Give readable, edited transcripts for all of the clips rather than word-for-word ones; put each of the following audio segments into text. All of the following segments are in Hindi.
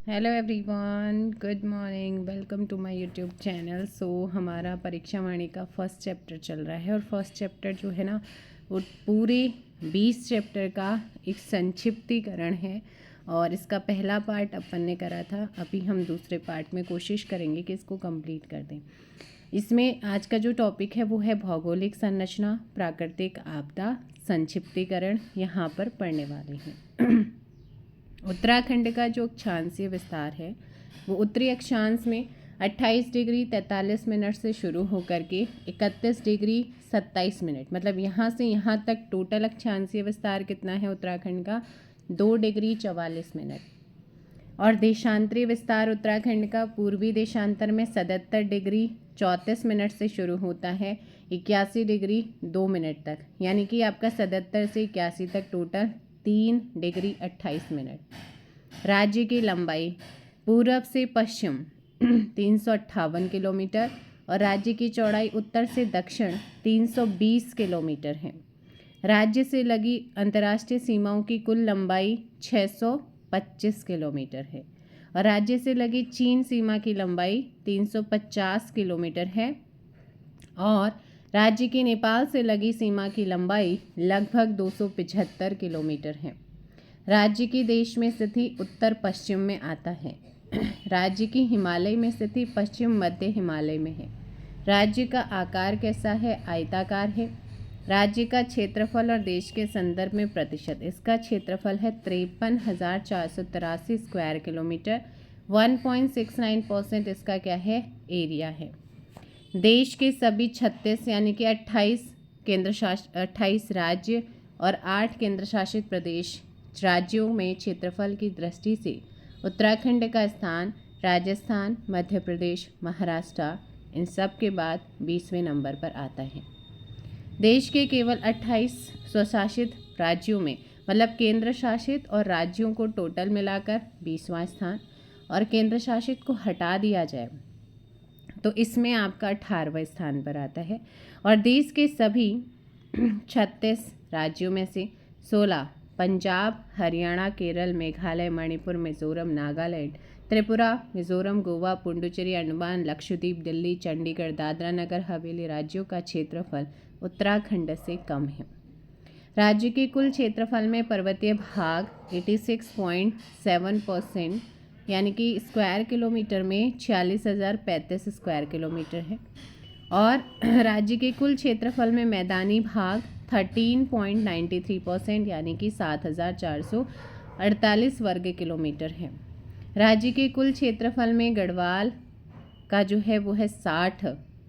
Hello everyone, good morning, welcome to my YouTube channel. हमारा परीक्षा वाणी का फर्स्ट चैप्टर चल रहा है और फर्स्ट चैप्टर जो है ना वो पूरे 20 चैप्टर का एक संक्षिप्तीकरण है और इसका पहला पार्ट अपन ने करा था। अभी हम दूसरे पार्ट में कोशिश करेंगे कि इसको कंप्लीट कर दें। इसमें आज का जो टॉपिक है वो है भौगोलिक संरचना, प्राकृतिक आपदा, संक्षिप्तीकरण यहाँ पर पढ़ने वाले हैं। उत्तराखंड का जो अक्षांशीय विस्तार है वो उत्तरी अक्षांश में 28 डिग्री 43 मिनट से शुरू होकर के 31 डिग्री 27 मिनट, मतलब यहाँ से यहाँ तक टोटल अक्षांशीय विस्तार कितना है उत्तराखंड का 2 डिग्री 44 मिनट। और देशांतरीय विस्तार उत्तराखंड का पूर्वी देशांतर में 77 डिग्री 34 मिनट से शुरू होता है 81 डिग्री 2 मिनट तक, यानी कि आपका 77 से 81 तक टोटल 3 डिग्री 28 मिनट। राज्य की लंबाई पूर्व से पश्चिम 358 किलोमीटर और राज्य की चौड़ाई उत्तर से दक्षिण 320 किलोमीटर है। राज्य से लगी अंतर्राष्ट्रीय सीमाओं की कुल लंबाई 625 किलोमीटर है और राज्य से लगी चीन सीमा की लंबाई 350 किलोमीटर है और राज्य की नेपाल से लगी सीमा की लंबाई लगभग 275 किलोमीटर है। राज्य की देश में स्थिति उत्तर पश्चिम में आता है। राज्य की हिमालय में स्थिति पश्चिम मध्य हिमालय में है। राज्य का आकार कैसा है? आयताकार है। राज्य का क्षेत्रफल और देश के संदर्भ में प्रतिशत, इसका क्षेत्रफल है 53,483 स्क्वायर किलोमीटर। 1.69% इसका क्या है? एरिया है। देश के सभी 36 यानी कि 28 राज्य और 8 केंद्र शासित प्रदेश राज्यों में क्षेत्रफल की दृष्टि से उत्तराखंड का स्थान राजस्थान, मध्य प्रदेश, महाराष्ट्र इन सब के बाद 20वें नंबर पर आता है। देश के केवल 28 स्वशासित राज्यों में, मतलब केंद्र शासित और राज्यों को टोटल मिलाकर 20वां स्थान, और केंद्र शासित को हटा दिया जाए तो इसमें आपका 18वें स्थान पर आता है। और देश के सभी 36 राज्यों में से 16 पंजाब, हरियाणा, केरल, मेघालय, मणिपुर, मिजोरम, नागालैंड, त्रिपुरा, मिजोरम, गोवा, पुडुचेरी, अंडमान, लक्षद्वीप, दिल्ली, चंडीगढ़, दादरा नगर हवेली राज्यों का क्षेत्रफल उत्तराखंड से कम है। राज्य के कुल क्षेत्रफल में पर्वतीय भाग 86.7% यानी कि स्क्वायर किलोमीटर में 46,035 स्क्वायर किलोमीटर है और राज्य के कुल क्षेत्रफल में मैदानी भाग 13.93% यानी कि 7,448 वर्ग किलोमीटर है। राज्य के कुल क्षेत्रफल में गढ़वाल का जो है वो है 60,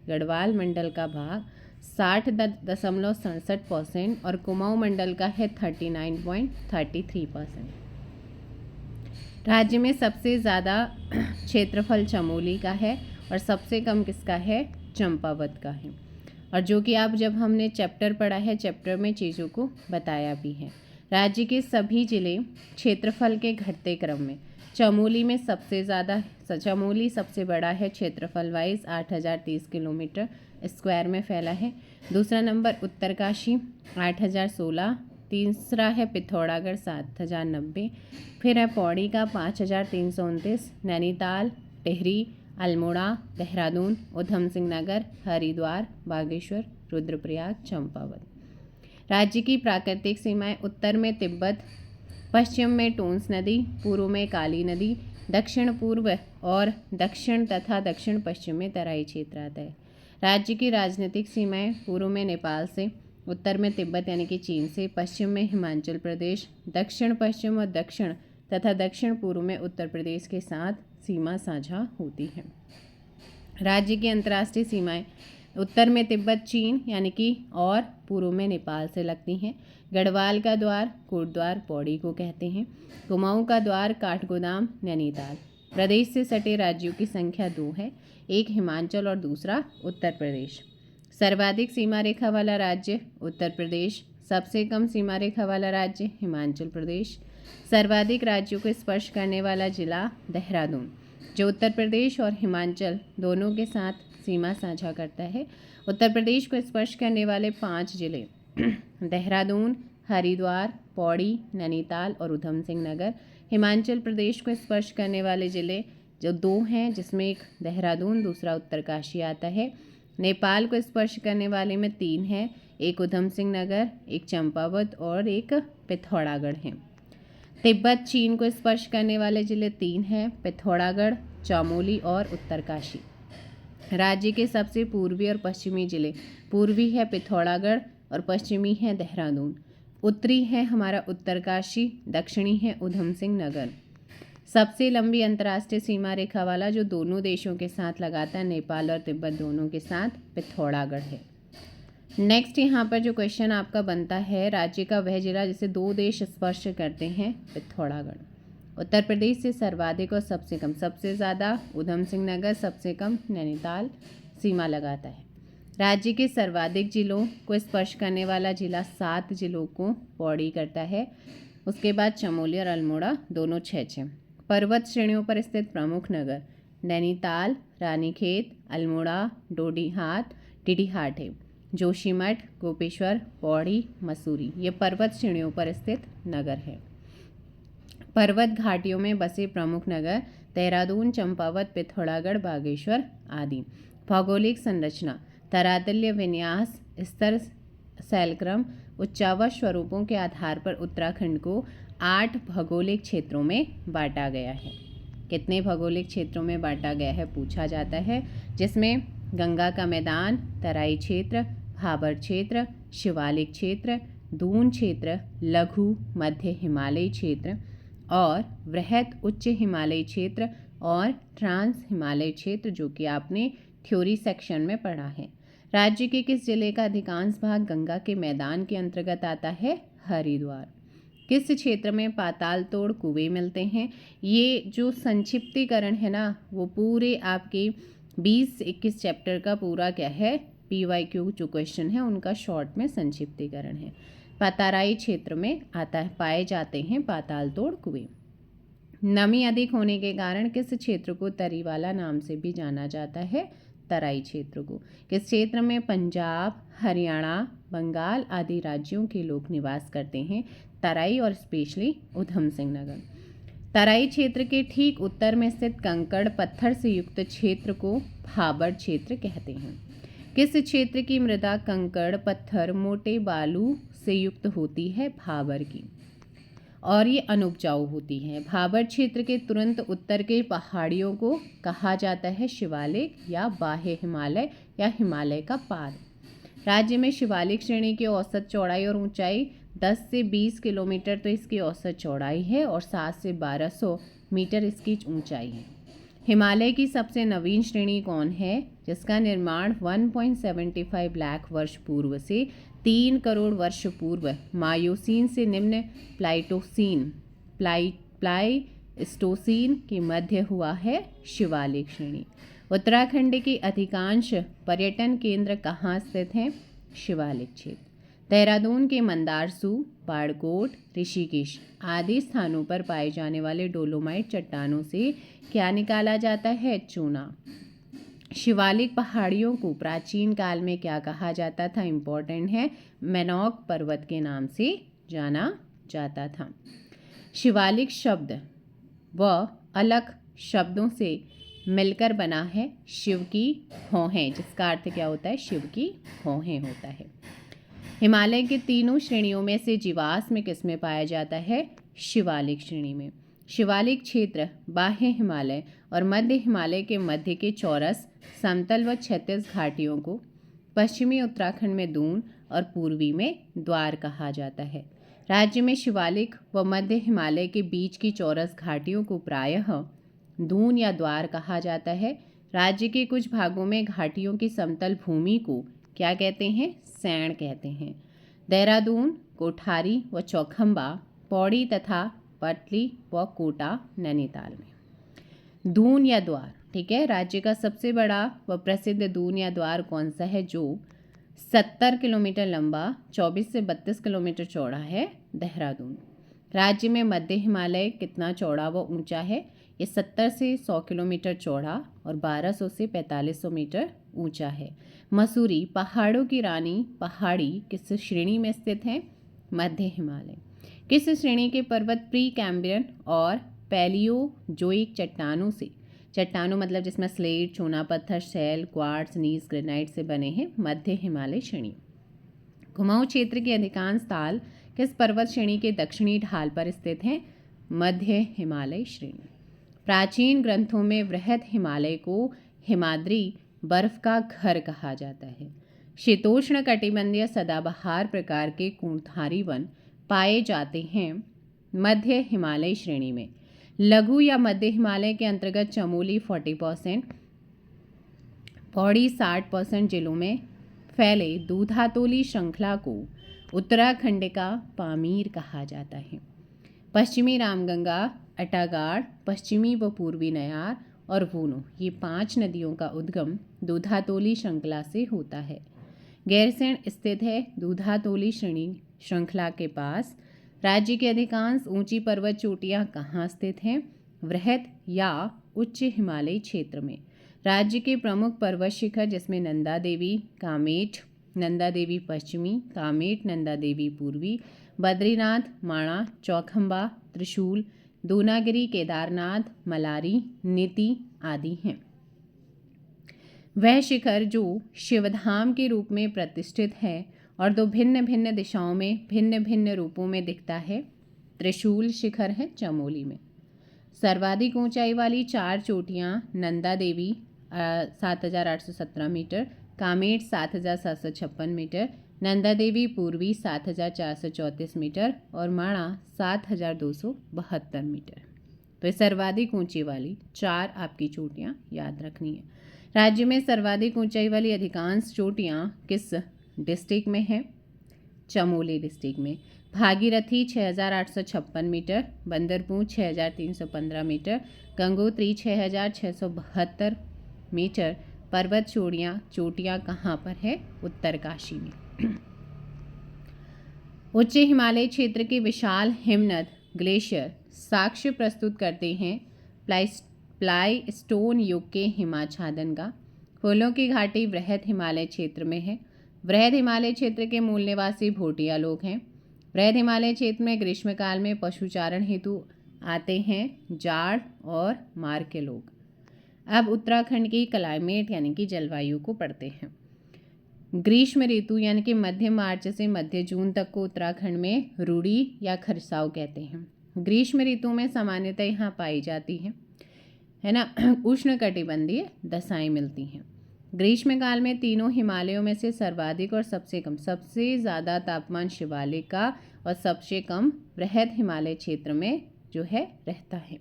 गढ़वाल मंडल का भाग 60.67% और कुमाऊं मंडल का है 39.33%। राज्य में सबसे ज़्यादा क्षेत्रफल चमोली का है और सबसे कम किसका है? चंपावत का है। और जो कि आप जब हमने चैप्टर पढ़ा है, चैप्टर में चीज़ों को बताया भी है। राज्य के सभी जिले क्षेत्रफल के घटते क्रम में चमोली में सबसे ज़्यादा, चमोली सबसे बड़ा है क्षेत्रफल वाइज, 8,030 किलोमीटर स्क्वायर में फैला है। दूसरा नंबर उत्तरकाशी 8,016, तीसरा है पिथौरागढ़ 7,090, फिर है पौड़ी का 5,329, नैनीताल, टिहरी, अल्मोड़ा, देहरादून, ऊधम सिंह नगर, हरिद्वार, बागेश्वर, रुद्रप्रयाग, चंपावत। राज्य की प्राकृतिक सीमाएं उत्तर में तिब्बत, पश्चिम में टोंस नदी, पूर्व में काली नदी, दक्षिण पूर्व और दक्षिण तथा दक्षिण पश्चिम में तराई क्षेत्र आता है। राज्य की राजनीतिक सीमाएं पूर्व में नेपाल से, उत्तर में तिब्बत यानी कि चीन से, पश्चिम में हिमाचल प्रदेश, दक्षिण पश्चिम और दक्षिण तथा दक्षिण पूर्व में उत्तर प्रदेश के साथ सीमा साझा होती है। राज्य की अंतर्राष्ट्रीय सीमाएं उत्तर में तिब्बत चीन यानी कि और पूर्व में नेपाल से लगती हैं। गढ़वाल का द्वार कोटद्वार पौड़ी को कहते हैं। कुमाऊं का द्वार काठगोदाम नैनीताल। प्रदेश से सटे राज्यों की संख्या 2 है, एक हिमाचल और दूसरा उत्तर प्रदेश। सर्वाधिक सीमा रेखा वाला राज्य उत्तर प्रदेश, सबसे कम सीमा रेखा वाला राज्य हिमाचल प्रदेश। सर्वाधिक राज्यों को स्पर्श करने वाला जिला देहरादून, जो उत्तर प्रदेश और हिमाचल दोनों के साथ सीमा साझा करता है। उत्तर प्रदेश को स्पर्श करने वाले 5 जिले देहरादून, हरिद्वार, पौड़ी, नैनीताल और ऊधम सिंह नगर। हिमाचल प्रदेश को स्पर्श करने वाले ज़िले जो 2 हैं, जिसमें एक देहरादून, दूसरा उत्तरकाशी आता है। नेपाल को स्पर्श करने वाले में 3 हैं, एक ऊधम सिंह नगर, एक चंपावत और एक पिथौरागढ़ है। तिब्बत चीन को स्पर्श करने वाले ज़िले 3 हैं, पिथौरागढ़, चामोली और उत्तरकाशी। राज्य के सबसे पूर्वी और पश्चिमी ज़िले, पूर्वी है पिथौरागढ़ और पश्चिमी है देहरादून। उत्तरी है हमारा उत्तरकाशी, दक्षिणी है ऊधम सिंह नगर। सबसे लंबी अंतर्राष्ट्रीय सीमा रेखा वाला जो दोनों देशों के साथ लगाता है, नेपाल और तिब्बत दोनों के साथ, पिथौरागढ़ है। नेक्स्ट यहाँ पर जो क्वेश्चन आपका बनता है, राज्य का वह जिला जिसे 2 देश स्पर्श करते हैं, पिथौरागढ़। उत्तर प्रदेश से सर्वाधिक और सबसे कम, सबसे ज़्यादा ऊधम सिंह नगर, सबसे कम नैनीताल सीमा लगाता है। राज्य के सर्वाधिक जिलों को स्पर्श करने वाला जिला 7 जिलों को पौड़ी करता है। उसके बाद चमोली और अल्मोड़ा दोनों 6-6। पर्वत श्रेणियों पर स्थित प्रमुख नगर नैनीताल, रानीखेत, अल्मोड़ा, डोडीहाट, डीडीहाट है। जोशीमठ, गोपेश्वर, पौड़ी, मसूरी ये पर्वत श्रेणियों पर स्थित नगर है। पर्वत घाटियों में बसे प्रमुख नगर देहरादून, चंपावत, पिथौरागढ़, बागेश्वर आदि। भौगोलिक संरचना धरातलीय विन्यास, स्तर, शैलक्रम, उच्चावच स्वरूपों के आधार पर उत्तराखंड को 8 भौगोलिक क्षेत्रों में बांटा गया है। कितने भौगोलिक क्षेत्रों में बांटा गया है पूछा जाता है, जिसमें गंगा का मैदान, तराई क्षेत्र, भाबर क्षेत्र, शिवालिक क्षेत्र, दून क्षेत्र, लघु मध्य हिमालयी क्षेत्र और वृहद उच्च हिमालयी क्षेत्र और ट्रांस हिमालयी क्षेत्र, जो कि आपने थ्योरी सेक्शन में पढ़ा है। राज्य के किस जिले का अधिकांश भाग गंगा के मैदान के अंतर्गत आता है? हरिद्वार। किस क्षेत्र में पाताल तोड़ कुएं मिलते हैं? ये जो संक्षिप्तीकरण है ना, वो पूरे आपके 20-21 चैप्टर का पूरा क्या है, PYQ जो क्वेश्चन है उनका शॉर्ट में संक्षिप्तीकरण है। तराई क्षेत्र में आता है, पाए जाते हैं पाताल तोड़ कुएं। नमी अधिक होने के कारण किस क्षेत्र को तरीवाला नाम से भी जाना जाता है? तराई क्षेत्र को। किस क्षेत्र में पंजाब, हरियाणा, बंगाल आदि राज्यों के लोग निवास करते हैं? तराई और स्पेशली ऊधम सिंह नगर। तराई क्षेत्र के ठीक उत्तर में स्थित कंकड़ पत्थर से युक्त क्षेत्र को भाबर क्षेत्र कहते हैं। किस क्षेत्र की मृदा कंकड़ पत्थर मोटे बालू से युक्त होती है? भाबर की, और ये अनुपजाऊ होती है। भाबर क्षेत्र के तुरंत उत्तर के पहाड़ियों को कहा जाता है शिवालिक या बाह्य हिमालय या हिमालय का पार। राज्य में शिवालिक श्रेणी की औसत चौड़ाई और ऊंचाई 10 से 20 किलोमीटर तो इसकी औसत चौड़ाई है और 7 से 1200 मीटर इसकी ऊंचाई है। हिमालय की सबसे नवीन श्रेणी कौन है, जिसका निर्माण 1.75 लाख वर्ष पूर्व से 3 करोड़ वर्ष पूर्व मायोसीन से निम्न प्लाइस्टोसीन के मध्य हुआ है? शिवालिक श्रेणी। उत्तराखंड के अधिकांश पर्यटन केंद्र कहाँ स्थित हैं? शिवालिक क्षेत्र। देहरादून के मंदारसू, बाड़कोट, ऋषिकेश आदि स्थानों पर पाए जाने वाले डोलोमाइट चट्टानों से क्या निकाला जाता है? चूना। शिवालिक पहाड़ियों को प्राचीन काल में क्या कहा जाता था? इम्पोर्टेंट है, मैनॉक पर्वत के नाम से जाना जाता था। शिवालिक शब्द व अलग शब्दों से मिलकर बना है शिव की भौहें, जिसका अर्थ क्या होता है? शिव की भौहें होता है। हिमालय के तीनों श्रेणियों में से जीवाश्म में किस में पाया जाता है? शिवालिक श्रेणी में। शिवालिक क्षेत्र बाह्य हिमालय और मध्य हिमालय के मध्य के चौरस समतल व क्षैतिज घाटियों को पश्चिमी उत्तराखंड में दून और पूर्वी में द्वार कहा जाता है। राज्य में शिवालिक व मध्य हिमालय के बीच की चौरस घाटियों को प्रायः दून या द्वार कहा जाता है। राज्य के कुछ भागों में घाटियों की समतल भूमि को क्या कहते हैं? सैण कहते हैं। देहरादून, कोठारी व चौखंबा पौड़ी तथा पटली व कोटा नैनीताल में। दून या द्वार, ठीक है। राज्य का सबसे बड़ा व प्रसिद्ध दून या द्वार कौन सा है? जो 70 किलोमीटर लंबा, 24 से 32 किलोमीटर चौड़ा है? देहरादून। राज्य में मध्य हिमालय कितना चौड़ा व ऊंचा है? ये 70 से 100 किलोमीटर चौड़ा और 1200 से 4500 मीटर ऊंचा है। मसूरी पहाड़ों की रानी पहाड़ी किस श्रेणी में स्थित है? मध्य हिमालय। किस श्रेणी के पर्वत प्री कैम्ब्रियन और पैलियोजोइक चट्टानों मतलब जिसमें स्लेट, चूना पत्थर, शैल, क्वार्ट्ज, नीस, ग्रेनाइट से बने हैं, मध्य हिमालय श्रेणी। कुमाऊं क्षेत्र के अधिकांश ताल किस पर्वत श्रेणी के दक्षिणी ढाल पर स्थित हैं, मध्य हिमालय श्रेणी। प्राचीन ग्रंथों में वृहद हिमालय को हिमाद्री बर्फ का घर कहा जाता है। शीतोष्ण कटिबंधीय सदाबहार प्रकार के कुणधारी वन पाए जाते हैं मध्य हिमालय श्रेणी में। लघु या मध्य हिमालय के अंतर्गत चमोली 40%, पौड़ी 60% जिलों में फैले दूधातोली श्रृंखला को उत्तराखंड का पामीर कहा जाता है। पश्चिमी रामगंगा, अटागाड़, पश्चिमी व पूर्वी नयार और वूनो, ये 5 नदियों का उद्गम दूधातोली श्रृंखला से होता है। गैरसैंण स्थित है दूधातोली श्रृंखला के पास। राज्य के अधिकांश ऊंची पर्वत चोटियां कहाँ स्थित हैं, वृहद या उच्च हिमालयी क्षेत्र में। राज्य के प्रमुख पर्वत शिखर जिसमें नंदा देवी, कामेट, नंदा देवी पश्चिमी, कामेट, नंदा देवी पूर्वी, बद्रीनाथ, माणा, चौखंबा, त्रिशूल, दूनागिरी, केदारनाथ, मलारी, नीति आदि हैं। वह शिखर जो शिवधाम के रूप में प्रतिष्ठित है और दो भिन्न भिन्न दिशाओं में भिन्न भिन्न रूपों में दिखता है, त्रिशूल शिखर है चमोली में। सर्वाधिक ऊंचाई वाली 4 चोटियां नंदा देवी 7,817 मीटर, कामेट 7,756 मीटर, नंदा देवी पूर्वी 7,434 मीटर और माणा 7,272 मीटर। तो सर्वाधिक ऊंची वाली 4 आपकी चोटियां याद रखनी है। राज्य में सर्वाधिक ऊंचाई वाली अधिकांश चोटियां किस डिस्ट्रिक्ट में है, चमोली डिस्ट्रिक्ट में। Bhagirathi 6,856 metre, Bandarpur 6,315 metre, Gangotri 6,672 metre. पर्वत चोटियां कहाँ पर है, उत्तरकाशी में। उच्च हिमालय क्षेत्र के विशाल हिमनद ग्लेशियर साक्ष्य प्रस्तुत करते हैं प्लाई स्टोन युग के हिमाच्छादन का। फूलों की घाटी वृहद हिमालय क्षेत्र में है। वृहद हिमालय क्षेत्र के मूल निवासी भोटिया लोग हैं। वृहद हिमालय क्षेत्र में ग्रीष्मकाल में पशुचारण हेतु आते हैं जाड़ और मार के लोग। अब उत्तराखंड की क्लाइमेट यानी कि जलवायु को पढ़ते हैं। ग्रीष्म ऋतु यानी कि मध्य मार्च से मध्य जून तक को उत्तराखंड में रूड़ी या खरसाव कहते हैं। ग्रीष्म ऋतु में सामान्यतः यहाँ पाई जाती है ना, उष्णकटिबंधीय दशाएं मिलती हैं। ग्रीष्मकाल में तीनों हिमालयों में से सर्वाधिक और सबसे ज़्यादा तापमान शिवालिक का और सबसे कम वृहद हिमालय क्षेत्र में जो है रहता है।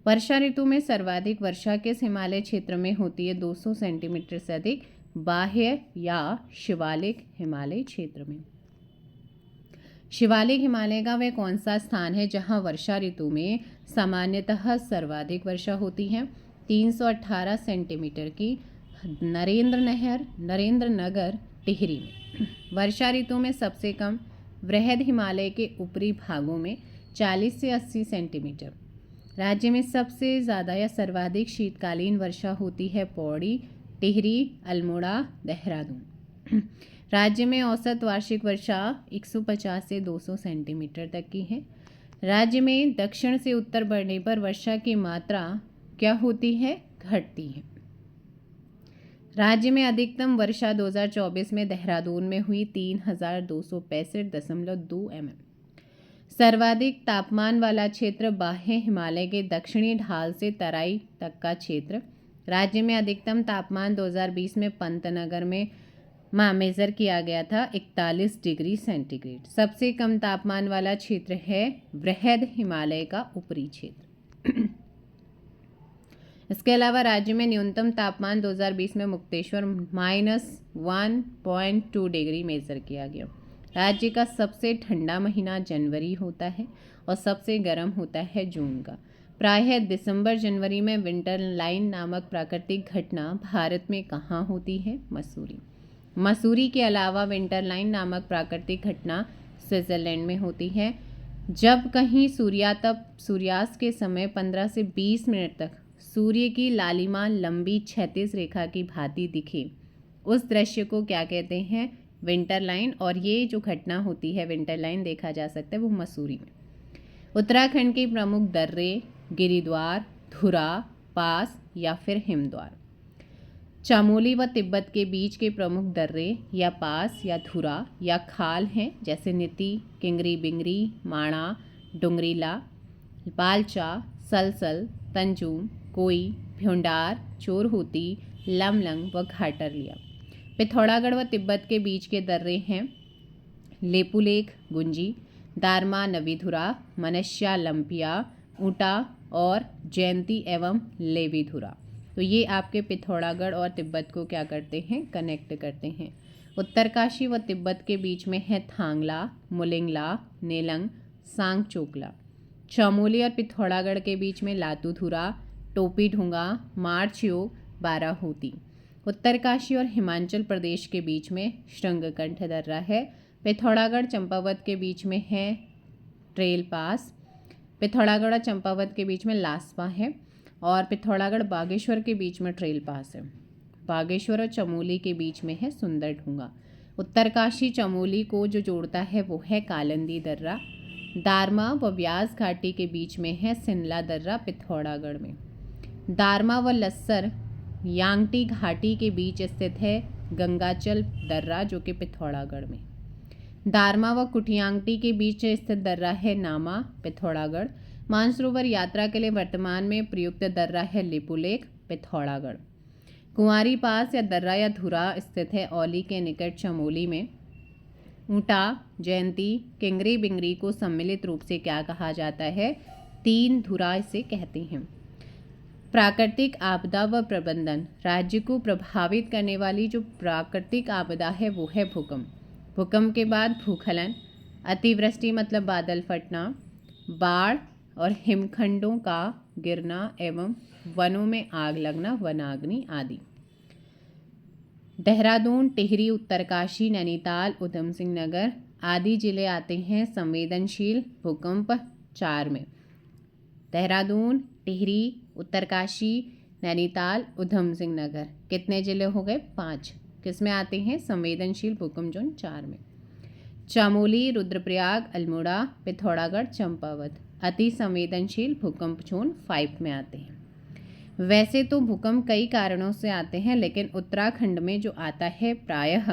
वर्षा ऋतु में सर्वाधिक वर्षा किस हिमालय क्षेत्र में होती है, 200 सेंटीमीटर से अधिक बाह्य या शिवालिक हिमालय क्षेत्र में। शिवालिक हिमालय का वह कौन सा स्थान है जहां वर्षा ऋतु में सामान्यतः सर्वाधिक वर्षा होती है, 318 सेंटीमीटर की नरेंद्र नगर टिहरी में। वर्षा ऋतु में सबसे कम वृहद हिमालय के ऊपरी भागों में 40 से 80 सेंटीमीटर। राज्य में सबसे ज़्यादा या सर्वाधिक शीतकालीन वर्षा होती है पौड़ी, टिहरी, अल्मोड़ा, देहरादून। राज्य में औसत वार्षिक वर्षा 150 से 200 सेंटीमीटर तक की है। राज्य में दक्षिण से उत्तर बढ़ने पर वर्षा की मात्रा क्या होती है, घटती है। राज्य में अधिकतम वर्षा 2024 में देहरादून में हुई 3,265.2 mm। सर्वाधिक तापमान वाला क्षेत्र बाह्य हिमालय के दक्षिणी ढाल से तराई तक का क्षेत्र। राज्य में अधिकतम तापमान 2020 में पंतनगर में मेजर किया गया था 41 डिग्री सेंटीग्रेड। सबसे कम तापमान वाला क्षेत्र है वृहद हिमालय का ऊपरी क्षेत्र। इसके अलावा राज्य में न्यूनतम तापमान 2020 में मुक्तेश्वर -1.2 डिग्री मेजर किया गया। राज्य का सबसे ठंडा महीना जनवरी होता है और सबसे गर्म होता है जून का। प्रायः दिसंबर जनवरी में विंटर लाइन नामक प्राकृतिक घटना भारत में कहाँ होती है, मसूरी के अलावा विंटर लाइन नामक प्राकृतिक घटना स्विट्जरलैंड में होती है। जब कहीं सूर्यास्त के समय 15 से 20 मिनट तक सूर्य की लालिमा लंबी क्षैतिज रेखा की भांति दिखे, उस दृश्य को क्या कहते हैं, विंटर लाइन, और ये जो घटना होती है विंटर लाइन देखा जा सकता है वो मसूरी में। उत्तराखंड के प्रमुख दर्रे, गिरिद्वार, धुरा, पास या फिर हिमद्वार। चामोली व तिब्बत के बीच के प्रमुख दर्रे या पास या धुरा या खाल हैं, जैसे नीति, किंगरी बिंगरी, माणा, डुंगरीला, बालचा, सलसल, तंजूम, कोई, भ्योंडार, चोरहोती, लमलंग व घाटरलिया। पिथौरागढ़ व तिब्बत के बीच के दर्रे हैं लेपुलेख, गुंजी, दारमा, नवीधुरा, मनस्या, लंपिया, ऊटा और जयंती एवं लेवीधुरा। तो ये आपके पिथौरागढ़ और तिब्बत को क्या करते हैं, कनेक्ट करते हैं। उत्तरकाशी व तिब्बत के बीच में है थांगला, मुलिंगला, नेलंग, सांगचोकला। चामोली और पिथौरागढ़ के बीच में लातूधुरा, टोपी ढूंगा, मार्चयोग, बाराहोती। उत्तरकाशी और हिमाचल प्रदेश के बीच में श्रृंगकंठ दर्रा है। पिथौरागढ़ चंपावत के बीच में है ट्रेल पास। पिथौरागढ़ और चंपावत के बीच में लासपा है, और पिथौरागढ़ बागेश्वर के बीच में ट्रेल पास है। बागेश्वर और चमोली के बीच में है सुंदर ढूंगा। उत्तरकाशी चमोली को जो जोड़ता है वो है कालंदी दर्रा। दारमा व व्यास घाटी के बीच में है सिनला दर्रा पिथौरागढ़ में। दारमा व लस्सर यांगटी घाटी के बीच स्थित है गंगाचल दर्रा, जो कि पिथौरागढ़ में। दारमा व कुटियांगटी के बीच स्थित दर्रा है नामा, पिथौरागढ़। मानसरोवर यात्रा के लिए वर्तमान में प्रयुक्त दर्रा है लिपुलेख, पिथौरागढ़। कुंवारी पास या दर्रा या धुरा स्थित है औली के निकट चमोली में। ऊटा, जयंती, किंगरी बिंगरी को सम्मिलित रूप से क्या कहा जाता है, तीन धुरा इसे कहते हैं। प्राकृतिक आपदा व प्रबंधन। राज्य को प्रभावित करने वाली जो प्राकृतिक आपदा है वो है भूकंप। भूकंप के बाद भूस्खलन, अतिवृष्टि मतलब बादल फटना, बाढ़ और हिमखंडों का गिरना एवं वनों में आग लगना, वनाग्नि आदि। देहरादून, टिहरी, उत्तरकाशी, नैनीताल, ऊधम सिंह नगर आदि जिले आते हैं संवेदनशील भूकंप 4 में। देहरादून, टिहरी, उत्तरकाशी, नैनीताल, ऊधम सिंह नगर कितने जिले हो गए, 5। किस में आते हैं, संवेदनशील भूकंप जोन 4 में। चामोली, रुद्रप्रयाग, अल्मोड़ा, पिथौरागढ़, चंपावत अति संवेदनशील भूकंप जोन 5 में आते हैं। वैसे तो भूकंप कई कारणों से आते हैं, लेकिन उत्तराखंड में जो आता है प्रायः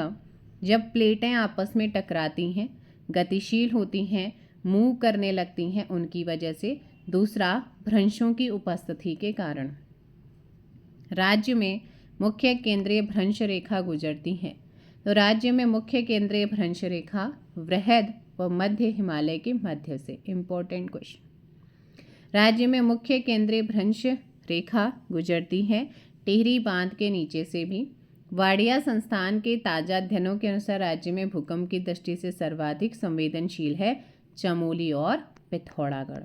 जब प्लेटें आपस में टकराती हैं, गतिशील होती हैं, मूव करने लगती हैं उनकी वजह से। दूसरा, भ्रंशों की उपस्थिति के कारण। राज्य में मुख्य केंद्रीय भ्रंश रेखा गुजरती है। तो राज्य में मुख्य केंद्रीय भ्रंश रेखा वृहद व मध्य हिमालय के मध्य से। Important question. राज्य में मुख्य केंद्रीय भ्रंश रेखा गुजरती है टिहरी बांध के नीचे से भी। वाडिया संस्थान के ताजा अध्ययनों के अनुसार राज्य में भूकंप की दृष्टि से सर्वाधिक संवेदनशील है चमोली और पिथौरागढ़।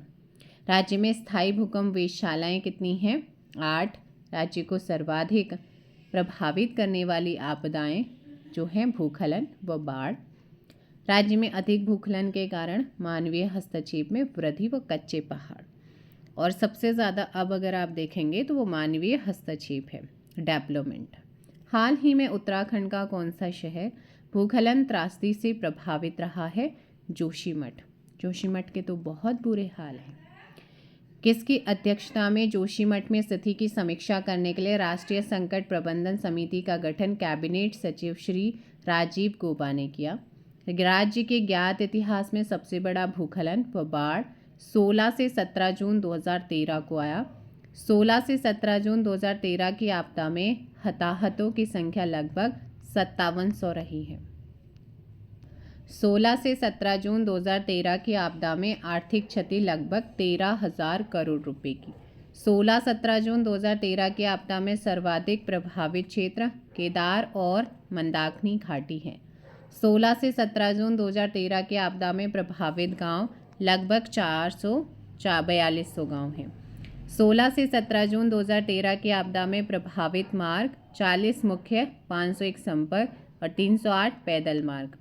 राज्य में स्थायी भूकंप वेधशालाएं कितनी हैं, 8। राज्य को सर्वाधिक प्रभावित करने वाली आपदाएं जो हैं भूस्खलन व बाढ़। राज्य में अधिक भूस्खलन के कारण मानवीय हस्तक्षेप में वृद्धि व कच्चे पहाड़। और सबसे ज़्यादा अब अगर आप देखेंगे तो वो मानवीय हस्तक्षेप है, डेवलपमेंट। हाल ही में उत्तराखंड का कौन सा शहर भूस्खलन त्रासदी से प्रभावित रहा है, जोशीमठ। जोशीमठ के तो बहुत बुरे हाल हैं। किसकी अध्यक्षता में जोशीमठ में स्थिति की समीक्षा करने के लिए राष्ट्रीय संकट प्रबंधन समिति का गठन कैबिनेट सचिव श्री राजीव गौबा ने किया। राज्य के ज्ञात इतिहास में सबसे बड़ा भूस्खलन व बाढ़ 16 से 17 जून 2013 को आया। 16 से 17 जून 2013 की आपदा में हताहतों की संख्या लगभग 5700 रही है। 16 से 17 जून 2013 की आपदा में आर्थिक क्षति लगभग 13,000 करोड़ रुपए की। 16-17 जून 2013 की आपदा में सर्वाधिक प्रभावित क्षेत्र केदार और मंदाकिनी घाटी है। 16 से 17 जून 2013 की आपदा में प्रभावित गांव लगभग 442 गांव हैं। 16 से 17 जून 2013 की आपदा में प्रभावित मार्ग 40 मुख्य, 501 संपर्क और 308 पैदल मार्ग।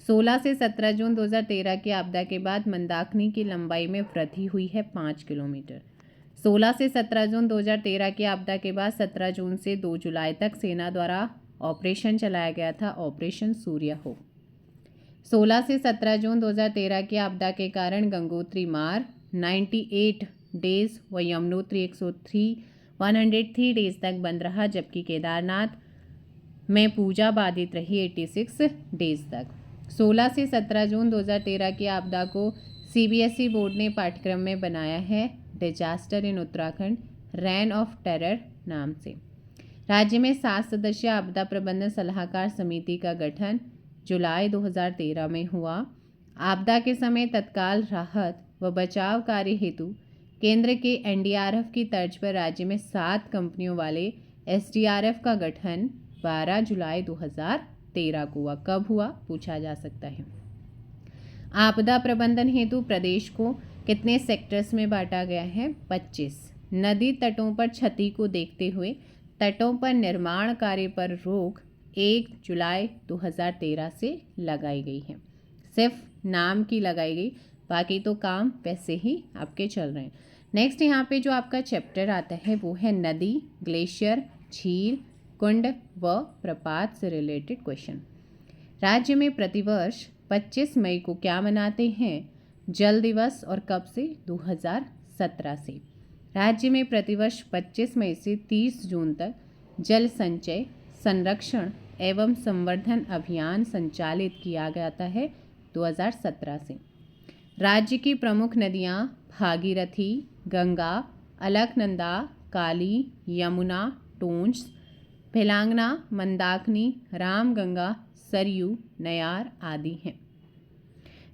16 से 17 जून 2013 की आपदा के बाद मंदाकिनी की लंबाई में वृद्धि हुई है 5 किलोमीटर। 16 से 17 जून 2013 की आपदा के बाद 17 जून से 2 जुलाई तक सेना द्वारा ऑपरेशन चलाया गया था, ऑपरेशन सूर्य हो। 16 से 17 जून 2013 की आपदा के कारण गंगोत्री मार्ग 98 डेज व यमुनोत्री 103 डेज तक बंद रहा, जबकि केदारनाथ में पूजा बाधित रही 86 डेज तक। 16 से 17 जून 2013 की आपदा को CBSE बोर्ड ने पाठ्यक्रम में बनाया है disaster in Uttarakhand rain of terror नाम से। राज्य में 7 सदस्यीय आपदा प्रबंधन सलाहकार समिति का गठन जुलाई 2013 में हुआ। आपदा के समय तत्काल राहत व बचाव कार्य हेतु केंद्र के NDRF की तर्ज पर राज्य में 7 कंपनियों वाले SDRF का गठन 12 जुलाई 2013 को हुआ। कब हुआ पूछा जा सकता है। आपदा प्रबंधन हेतु प्रदेश को कितने सेक्टर्स में बांटा गया है? 25। नदी तटों पर क्षति को देखते हुए तटों पर निर्माण कार्य पर रोक 1 जुलाई 2013 से लगाई गई है। सिर्फ नाम की लगाई गई, बाकी तो काम वैसे ही आपके चल रहे हैं। नेक्स्ट यहाँ पे जो आपका चैप्टर आता है वो है नदी, ग्लेशियर, झील, कुंड व प्रपात से रिलेटेड क्वेश्चन। राज्य में प्रतिवर्ष 25 मई को क्या मनाते हैं? जल दिवस। और कब से? 2017 से। राज्य में प्रतिवर्ष 25 मई से 30 जून तक जल संचय, संरक्षण एवं संवर्धन अभियान संचालित किया जाता है 2017 से। राज्य की प्रमुख नदियाँ भागीरथी, गंगा, अलकनंदा, काली, यमुना, टोंस, भिलांगना, मंदाकिनी, रामगंगा, सरयू, नयार आदि हैं।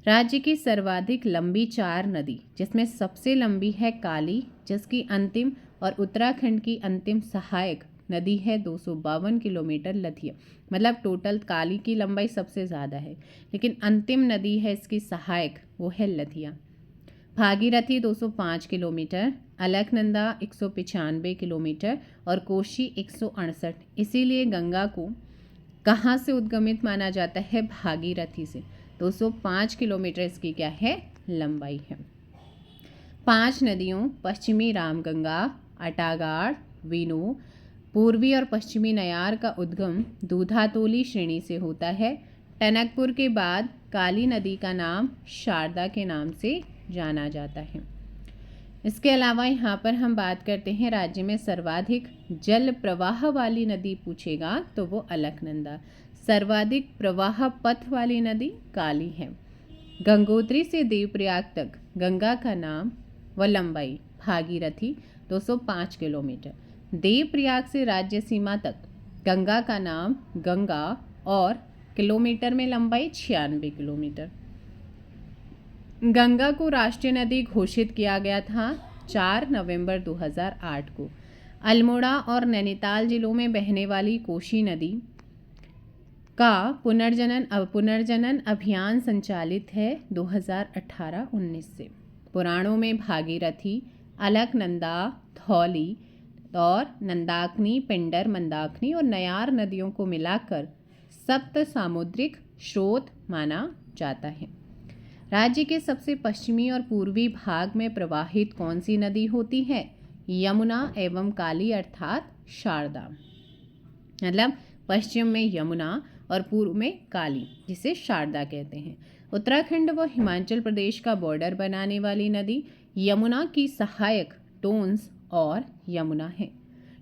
राज्य की सर्वाधिक लंबी 4 नदी, जिसमें सबसे लंबी है काली, जिसकी अंतिम और उत्तराखंड की अंतिम सहायक नदी है 252 किलोमीटर लथिया। मतलब टोटल काली की लंबाई सबसे ज़्यादा है, लेकिन अंतिम नदी है इसकी सहायक, वो है लथिया। भागीरथी 205 किलोमीटर, अलकनंदा 195 किलोमीटर और कोशी 168। इसीलिए गंगा को कहाँ से उद्गमित माना जाता है? भागीरथी से। 205 किलोमीटर इसकी क्या है? लंबाई है। 5 नदियों पश्चिमी रामगंगा, अटागाड़, वीनो, पूर्वी और पश्चिमी नयार का उद्गम दूधातोली श्रेणी से होता है। टनकपुर के बाद काली नदी का नाम शारदा के नाम से जाना जाता है। इसके अलावा यहाँ पर हम बात करते हैं राज्य में सर्वाधिक जल प्रवाह वाली नदी पूछेगा तो वो अलकनंदा। सर्वाधिक प्रवाह पथ वाली नदी काली है। गंगोत्री से देवप्रयाग तक गंगा का नाम व लंबाई भागीरथी 205 किलोमीटर। देवप्रयाग से राज्य सीमा तक गंगा का नाम गंगा और किलोमीटर में लंबाई 96 किलोमीटर। गंगा को राष्ट्रीय नदी घोषित किया गया था 4 नवंबर 2008 को। अल्मोड़ा और नैनीताल जिलों में बहने वाली कोशी नदी का पुनर्जनन अभियान संचालित है 2018-19 से। पुराणों में भागीरथी, अलकनंदा, धौली और नंदाकिनी, पिंडर, मंदाकिनी और नयार नदियों को मिलाकर सप्त सामुद्रिक स्रोत माना जाता है। राज्य के सबसे पश्चिमी और पूर्वी भाग में प्रवाहित कौन सी नदी होती है? यमुना एवं काली अर्थात शारदा। मतलब पश्चिम में यमुना और पूर्व में काली, जिसे शारदा कहते हैं। उत्तराखंड व हिमाचल प्रदेश का बॉर्डर बनाने वाली नदी यमुना की सहायक टोंस और यमुना है।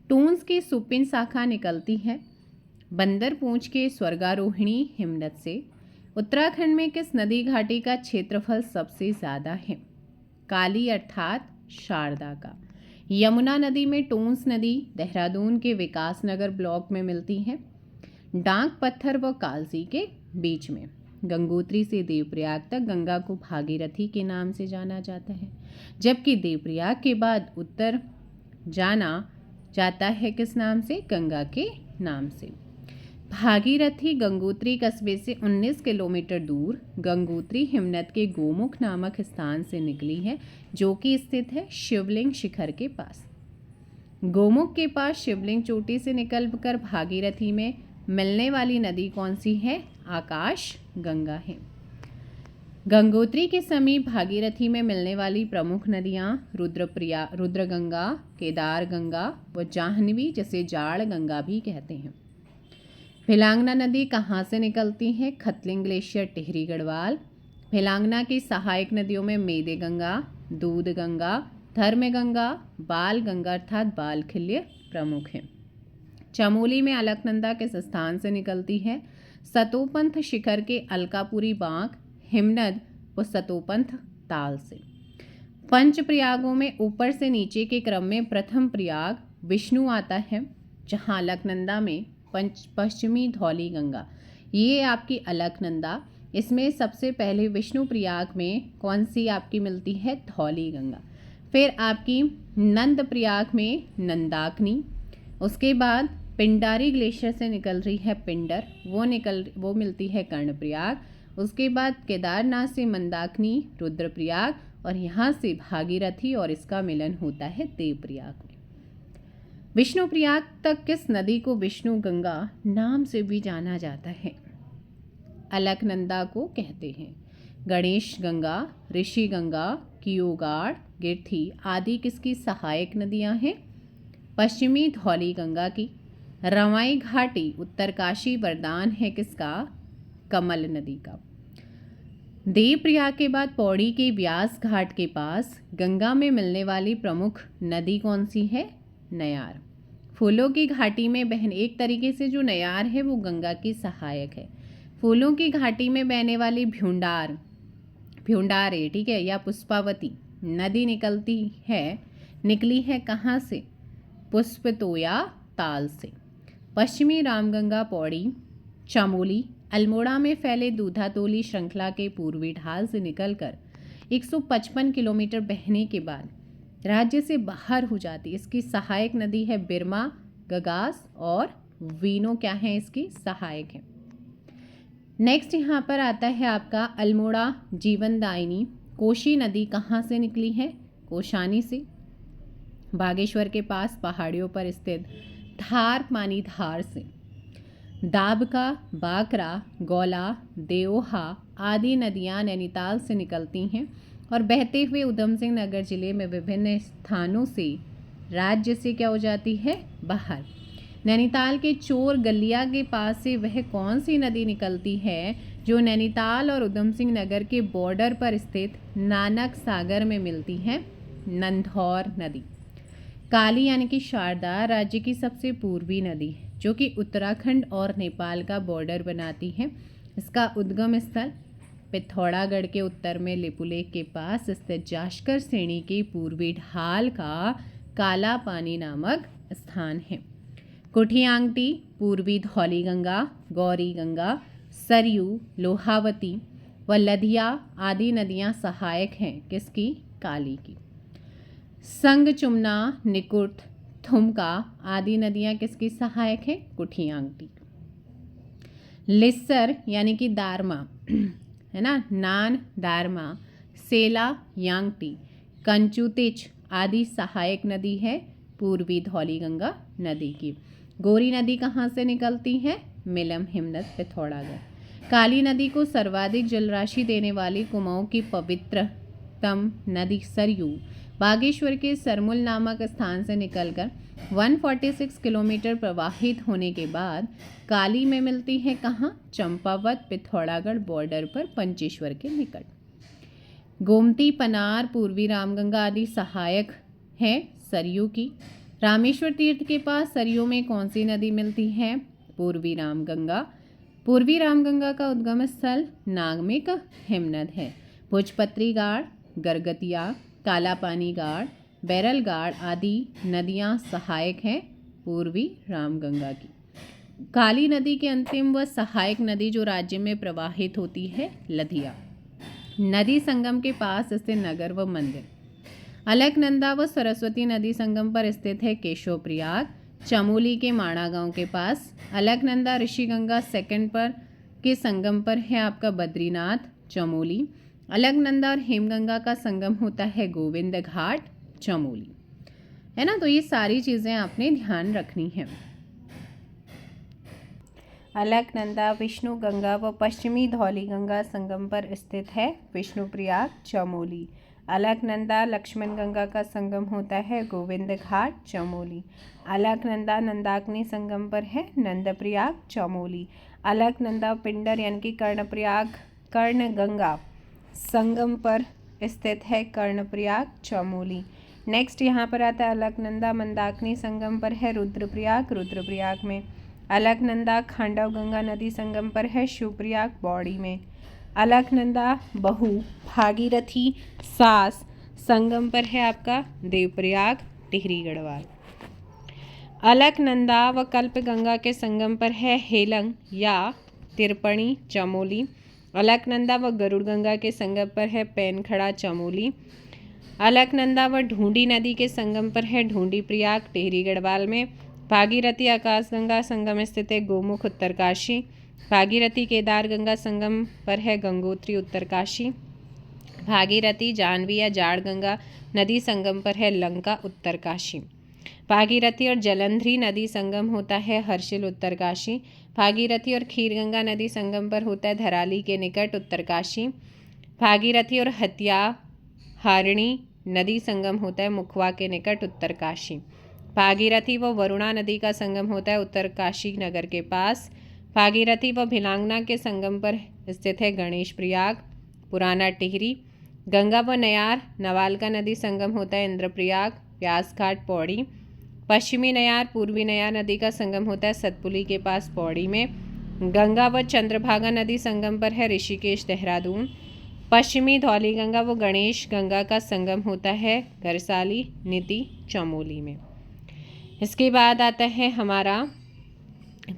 टोंस की सुपिन शाखा निकलती है बंदरपूंछ के स्वर्गारोहिणी हिमनद से। उत्तराखंड में किस नदी घाटी का क्षेत्रफल सबसे ज़्यादा है? काली अर्थात शारदा का। यमुना नदी में टोंस नदी देहरादून के विकासनगर ब्लॉक में मिलती है, डांग पत्थर व कालसी के बीच में। गंगोत्री से देवप्रयाग तक गंगा को भागीरथी के नाम से जाना जाता है, जबकि देवप्रयाग के बाद उत्तर जाना जाता है किस नाम से? गंगा के नाम से। भागीरथी गंगोत्री कस्बे से 19 किलोमीटर दूर गंगोत्री हिमनद के गोमुख नामक स्थान से निकली है, जो कि स्थित है शिवलिंग शिखर के पास। गोमुख के पास शिवलिंग चोटी से निकलकर भागीरथी में मिलने वाली नदी कौन सी है? आकाश गंगा है। गंगोत्री के समीप भागीरथी में मिलने वाली प्रमुख नदियाँ रुद्रगंगा, केदार गंगा व जाह्नवी, जिसे जाड़ गंगा भी कहते हैं। भिलांगना नदी कहाँ से निकलती है? खतलिंग ग्लेशियर, टिहरी गढ़वाल। भिलांगना की सहायक नदियों में मेदे गंगा, दूध गंगा, धर्म गंगा, बाल गंगा अर्थात बाल खिल्य प्रमुख हैं। चमोली में अलकनंदा किस स्थान से निकलती है? सतोपंथ शिखर के अलकापुरी बांक, हिमनद व सतोपंथ ताल से। पंच प्रयागों में ऊपर से नीचे के क्रम में प्रथम प्रयाग विष्णु आता है, जहाँ अलकनंदा में पश्चिमी धौली गंगा, ये आपकी अलकनंदा, इसमें सबसे पहले विष्णु प्रयाग में कौन सी आपकी मिलती है? धौली गंगा। फिर आपकी नंद प्रयाग में नंदाग्नि, उसके बाद पिंडारी ग्लेशियर से निकल रही है पिंडर, वो मिलती है कर्णप्रयाग। उसके बाद केदारनाथ से मंदाकिनी रुद्रप्रयाग, और यहाँ से भागीरथी और इसका मिलन होता है देवप्रयाग में। विष्णु प्रयाग तक किस नदी को विष्णु गंगा नाम से भी जाना जाता है? अलकनंदा को कहते हैं। गणेश गंगा, ऋषि गंगा, कियोगाड़, गिरथी आदि किसकी सहायक नदियां हैं? पश्चिमी धौली गंगा की। रवाई घाटी उत्तरकाशी वरदान है किसका? कमल नदी का। देवप्रयाग के बाद पौड़ी के व्यास घाट के पास गंगा में मिलने वाली प्रमुख नदी कौन सी है? नयार। फूलों की घाटी में बहन, एक तरीके से जो नयार है वो गंगा की सहायक है। फूलों की घाटी में बहने वाली भ्यूंडार है, ठीक है, या पुष्पावती नदी निकली है कहाँ से? पुष्पतोया ताल से। पश्चिमी रामगंगा पौड़ी, चमोली, अल्मोड़ा में फैले दूधातोली श्रृंखला के पूर्वी ढाल से निकलकर 155 किलोमीटर बहने के बाद राज्य से बाहर हो जाती है। इसकी सहायक नदी है बिरमा, गगास और वीनो क्या है इसकी सहायक है। नेक्स्ट यहाँ पर आता है आपका अल्मोड़ा जीवनदायिनी। कोशी नदी कहाँ से निकली है? कोशानी से। बागेश्वर के पास पहाड़ियों पर स्थित धार पानी धार से। दाबका, बाकरा, गौला, देओहा आदि नदियाँ नैनीताल से निकलती हैं और बहते हुए उधम सिंह नगर जिले में विभिन्न स्थानों से राज्य से क्या हो जाती है? बाहर। नैनीताल के चोर गलिया के पास से वह कौन सी नदी निकलती है जो नैनीताल और उधम सिंह नगर के बॉर्डर पर स्थित नानक सागर में मिलती है? नंधौर नदी। काली यानी कि शारदा राज्य की सबसे पूर्वी नदी है जो कि उत्तराखंड और नेपाल का बॉर्डर बनाती है। इसका उद्गम स्थल पिथौरागढ़ के उत्तर में लिपुलेख के पास स्थित जाश्कर श्रेणी के पूर्वी ढाल का काला पानी नामक स्थान है। कुठियांगटी पूर्वी धौली गंगा, गौरी गंगा, सरयू, लोहावती व लधिया आदि नदियां सहायक हैं किसकी? काली की। संगचुमना, निकुट, थुमका आदि नदियां किसकी सहायक है? कुठियांगटी। लिस्सर यानी कि दारमा है ना, नान, दारमा, सेला, यांगटी, कंचुतिच आदि सहायक नदी है पूर्वी धौली गंगा नदी की। गोरी नदी कहाँ से निकलती है? मिलम, हिमनद, पिथौरागढ़। काली नदी को सर्वाधिक जलराशि देने वाली कुमाऊं की पवित्रतम नदी सरयू बागेश्वर के सरमुल नामक स्थान से निकलकर 146 किलोमीटर प्रवाहित होने के बाद काली में मिलती है कहाँ? चंपावत, पिथौरागढ़ बॉर्डर पर पंचेश्वर के निकट। गोमती, पनार, पूर्वी रामगंगा आदि सहायक है सरयू की। रामेश्वर तीर्थ के पास सरयू में कौन सी नदी मिलती है? पूर्वी रामगंगा। पूर्वी रामगंगा का उद्गम स्थल नागमिक हिमनद है। भोजपत्री गाड़, गरगतिया, कालापानी गाड़, बैरल गाड़ आदि नदियां सहायक हैं पूर्वी रामगंगा की। काली नदी के अंतिम व सहायक नदी जो राज्य में प्रवाहित होती है लधिया। नदी संगम के पास स्थित नगर व मंदिर। अलकनंदा व सरस्वती नदी संगम पर स्थित है केशव प्रयाग। चमोली के माणा गांव के पास। अलकनंदा ऋषिगंगा सेकंड पर के संगम पर है आपका बद्रीनाथ, चमोली। अलकनंदा और हेमगंगा का संगम होता है गोविंद घाट, चमोली, है ना। तो ये सारी चीज़ें आपने ध्यान रखनी है। अलकनंदा विष्णु गंगा व पश्चिमी धौली गंगा संगम पर स्थित है विष्णुप्रयाग, चमोली। अलकनंदा लक्ष्मण गंगा का संगम होता है गोविंद घाट चमोली। अलकनंदा नंदाकिनी संगम पर है नंदप्रयाग चमोली। अलकनंदा पिंडर यानी कि कर्णप्रयाग कर्ण गंगा संगम पर स्थित है कर्णप्रयाग चमोली। नेक्स्ट यहाँ पर आता है अलकनंदा मंदाकिनी संगम पर है रुद्रप्रयाग में। अलकनंदा खांडव गंगा नदी संगम पर है शिवप्रयाग बौड़ी में। अलकनंदा बहु भागीरथी सास संगम पर है आपका देवप्रयाग टिहरी गढ़वाल। अलकनंदा व कल्प गंगा के संगम पर है हेलंग या तिरपणी चमोली। अलकनंदा व गरुड़ गंगा के संगम पर है पेनखड़ा चमोली। अलकनंदा व ढूंढी नदी के संगम पर है ढूंढी प्रयाग टिहरी गढ़वाल में। भागीरथी आकाशगंगा संगम स्थित है गोमुख उत्तरकाशी। भागीरथी केदार गंगा संगम पर है गंगोत्री उत्तरकाशी। भागीरथी जाह्नवी या जाड़ गंगा नदी संगम पर है लंका उत्तरकाशी। भागीरथी और जलंधरी नदी संगम होता है हर्षिल उत्तरकाशी। भागीरथी और खीरगंगा नदी संगम पर होता है धराली के निकट उत्तरकाशी। भागीरथी और हत्याहारिणी नदी संगम होता है मुखवा के निकट उत्तरकाशी। भागीरथी व वरुणा नदी का संगम होता है उत्तरकाशी नगर के पास। भागीरथी व भिलांगना के संगम पर स्थित है गणेश प्रयाग पुराना टिहरी। गंगा व नयार नवालका नदी संगम होता है इंद्रप्रयाग व्यासघाट पौड़ी। पश्चिमी नयार पूर्वी नयार नदी का संगम होता है सतपुली के पास पौड़ी में। गंगा व चंद्रभागा नदी संगम पर है ऋषिकेश देहरादून। पश्चिमी धौली गंगा व गणेश गंगा का संगम होता है गरसाली नीति चमोली में। इसके बाद आता है हमारा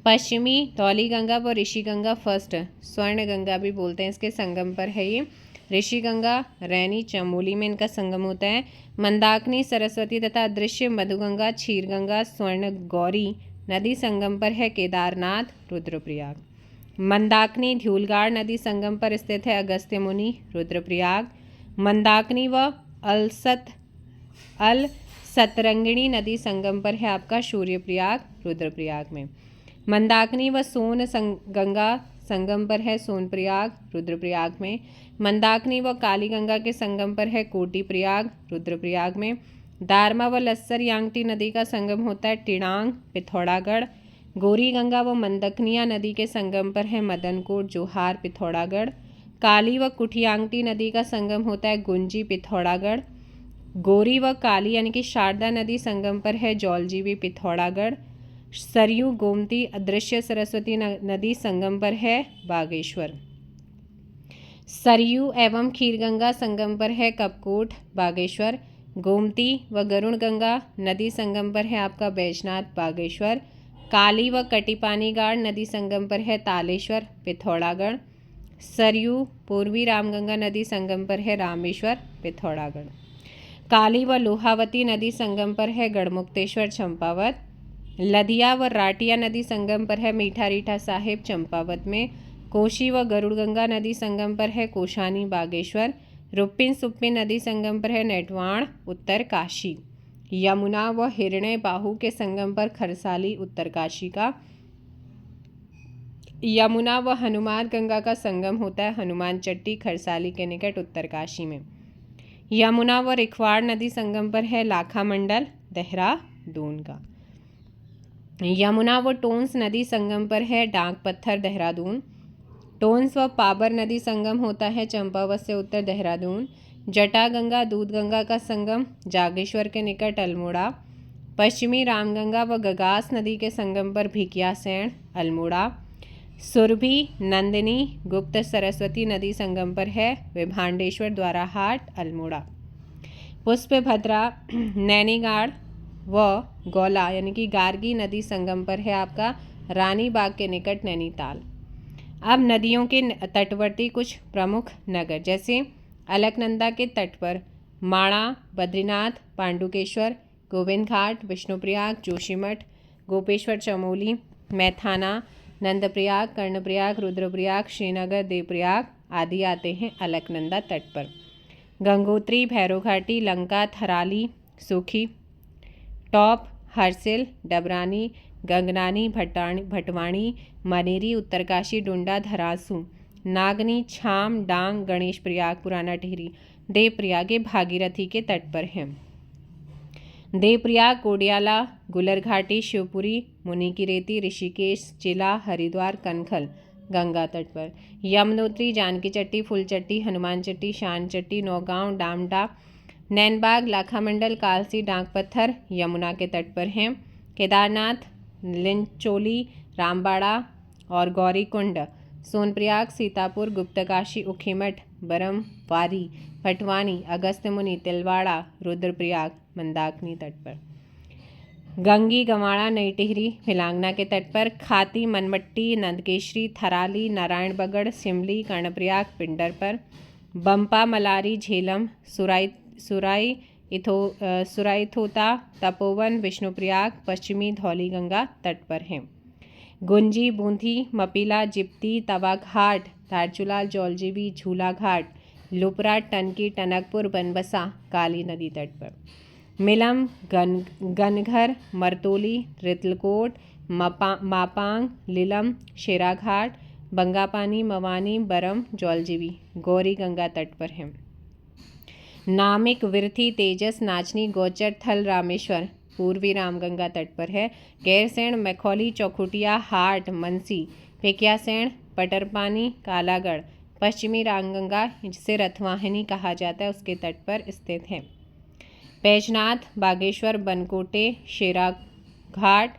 पश्चिमी धौली गंगा व ऋषि गंगा फर्स्ट स्वर्ण गंगा भी बोलते हैं, इसके संगम पर है ये। ऋषि गंगा रैनी चमोली में इनका संगम होता है। मंदाकिनी सरस्वती तथा अदृश्य मधुगंगा क्षीरगंगा स्वर्ण गौरी नदी संगम पर है केदारनाथ रुद्रप्रयाग। मंदाकिनी ध्यूलगाड़ नदी संगम पर स्थित है अगस्त्य मुनि रुद्रप्रयाग। मंदाकिनी व अल सतरंगिणी नदी संगम पर है आपका सूर्यप्रयाग रुद्रप्रयाग में। मंदाकिनी व सोन गंगा संगम पर है सोनप्रयाग रुद्रप्रयाग में। मंदाकिनी व काली गंगा के संगम पर है कोटी प्रयाग रुद्रप्रयाग में। दारमा व लस्सर यांगटी नदी का संगम होता है टिणांग पिथौरागढ़। गोरी गंगा व मंदकनिया नदी के संगम पर है मदनकोट जोहार पिथौरागढ़। काली व कुठियांगटी नदी का संगम होता है गुंजी पिथौरागढ़। गोरी व काली यानी कि शारदा नदी संगम पर है जौलजीबी पिथौरागढ़। सरयू गोमती अदृश्य सरस्वती नदी संगम पर है बागेश्वर। सरयू एवं खीरगंगा संगम पर है कपकोट बागेश्वर। गोमती व गरुड़ गंगा नदी संगम पर है आपका बैजनाथ बागेश्वर। काली व कटिपानीगाड़ नदी संगम पर है तालेश्वर पिथौरागढ़। सरयू पूर्वी रामगंगा नदी संगम पर है रामेश्वर पिथौरागढ़। काली व लोहावती नदी संगम पर है गढ़मुक्तेश्वर चंपावत। लदिया व राटिया नदी संगम पर है मीठा रीठा साहिब चंपावत में। कोशी व गरुड़ गंगा नदी संगम पर है कोशानी बागेश्वर। रुपिन सुप्पिन नदी संगम पर है नेटवाण उत्तरकाशी। यमुना व हिरण्य बाहू के संगम पर खरसाली उत्तरकाशी का। यमुना व हनुमान गंगा का संगम होता है हनुमान चट्टी खरसाली के निकट उत्तरकाशी में। यमुना व रिखवाड़ नदी संगम पर है लाखा मंडल देहरादून का। यमुना व टोंस नदी संगम पर है डांग पत्थर देहरादून। टोंस व पाबर नदी संगम होता है चंपावत से उत्तर देहरादून। जटा गंगा दूध गंगा का संगम जागेश्वर के निकट अल्मोड़ा। पश्चिमी रामगंगा व गगास नदी के संगम पर भिकियासैंण अल्मोड़ा। सुरभि नंदिनी गुप्त सरस्वती नदी संगम पर है विभांडेश्वर द्वाराहाट अल्मोड़ा। पुष्पभद्रा नैनीगाड़ व गौला यानी कि गार्गी नदी संगम पर है आपका रानी बाग के निकट नैनीताल। अब नदियों के तटवर्ती कुछ प्रमुख नगर जैसे अलकनंदा के तट पर माणा बद्रीनाथ पांडुकेश्वर गोविंद घाट विष्णुप्रयाग जोशीमठ गोपेश्वर चमोली मैथाना नंदप्रयाग कर्णप्रयाग रुद्रप्रयाग श्रीनगर देवप्रयाग आदि आते हैं अलकनंदा तट पर। गंगोत्री भैरोघाटी लंका थराली सूखी टॉप हरसिल डबरानी गंगनानी भटवाणी मनेरी उत्तरकाशी डुंडा धरासू नागनी छाम डांग गणेश प्रयाग पुराना टिहरी देवप्रयाग ये भागीरथी के तट पर है। देवप्रयाग, कोडियाला, गुलर घाटी, शिवपुरी, मुनि की रेती, ऋषिकेश, चिला, हरिद्वार, कनखल गंगा तट पर। यमुनोत्री, जानकी चट्टी, फुलचट्टी, हनुमान चट्टी, शान चट्टी, नौगांव, डामडा, नैनबाग, लाखामंडल, कालसी, डांग पत्थर यमुना के तट पर हैं। केदारनाथ, लिंचोली, रामबाड़ा और गौरीकुंड, सोनप्रयाग, सीतापुर, गुप्तकाशी, उखीमठ, बरमवारी, पटवानी, अगस्त्यमुनि, तिलवाड़ा, रुद्रप्रयाग मंदाकिनी तट पर। गंगी, गंवाड़ा, नई टिहरी भिलांगना के तट पर। खाती, मनमट्टी, नंदकेश्वरी, थराली, नारायणबगड़, सिमली, कर्णप्रयाग पिंडर पर। बम्पा, मलारी, झेलम, सुराईथोता, तपोवन, विष्णुप्रयाग पश्चिमी धौलीगंगा तट पर हैं। गुंजी, बूंदी, मपीला, जिप्ती, तवा घाट, धारचूला, जौलजीबी, झूला घाट, लुपरा, टनकी, टनकपुर, बनबसा काली नदी तट पर। मिलम, गनघर, मरतोली, रितलकोट, मापांग, लिलम, शेराघाट, बंगापानी, मवानी, बरम, जौलजीबी गौरी गंगा तट पर हैं। नामिक, विरथी, तेजस, नाचनी, गोचर, थल, रामेश्वर पूर्वी रामगंगा तट पर है। गैरसैंण, मैखौली, चौखुटिया, हाट, मनसी, पेकियासैंण, पटरपानी, कालागढ़ पश्चिमी रामगंगा जिसे रथवाहिनी कहा जाता है उसके तट पर स्थित है। बैजनाथ, बागेश्वर, बनकोटे, शेराघाट,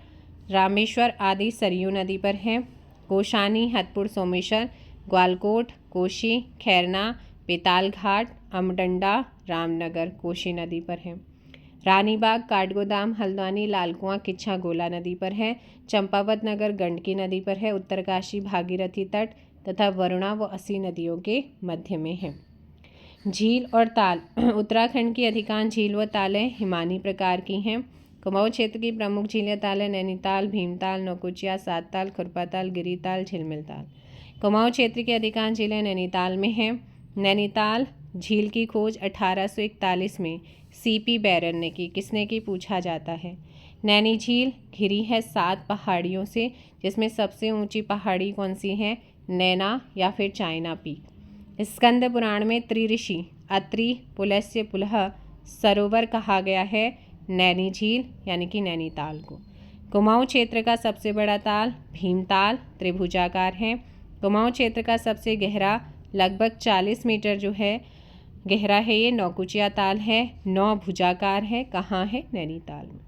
रामेश्वर आदि सरयू नदी पर हैं। कोशानी, हथपुर, सोमेश्वर, ग्वालकोट, कोशी, खैरना, बेताल घाट, अमडंडा, रामनगर कोशी नदी पर है। रानीबाग, काठगोदाम, हल्द्वानी, लालकुआं, किच्छा गोला नदी पर है। चंपावत नगर गंडकी नदी पर है। उत्तरकाशी, भागीरथी तट तथा वरुणा व असी नदियों के मध्य में है। झील और ताल, उत्तराखंड की अधिकांश झील व तालें हिमानी प्रकार की हैं। कुमाऊं क्षेत्र की प्रमुख झील तालें नैनीताल, भीमताल, नौकुचिया, सातताल, खुरपाताल, गिरीताल, झिलमिलताल। कुमाऊं क्षेत्र की अधिकांश झीलें नैनीताल में हैं। नैनीताल झील की खोज 1841 में सीपी बैरन ने की। किसने की पूछा जाता है। नैनी झील घिरी है 7 पहाड़ियों से, जिसमें सबसे ऊंची पहाड़ी कौन सी है, नैना या फिर चाइना पीक। स्कंद पुराण में त्रिऋषि अत्रि, पुलस्त्य, पुलह सरोवर कहा गया है नैनी झील यानी कि नैनीताल को। कुमाऊं क्षेत्र का सबसे बड़ा ताल भीमताल त्रिभुजाकार है। कुमाऊं क्षेत्र का सबसे गहरा लगभग 40 मीटर जो है गहरा है ये नौकुचिया ताल है। 9 भुजाकार है। कहाँ है, नैनीताल में।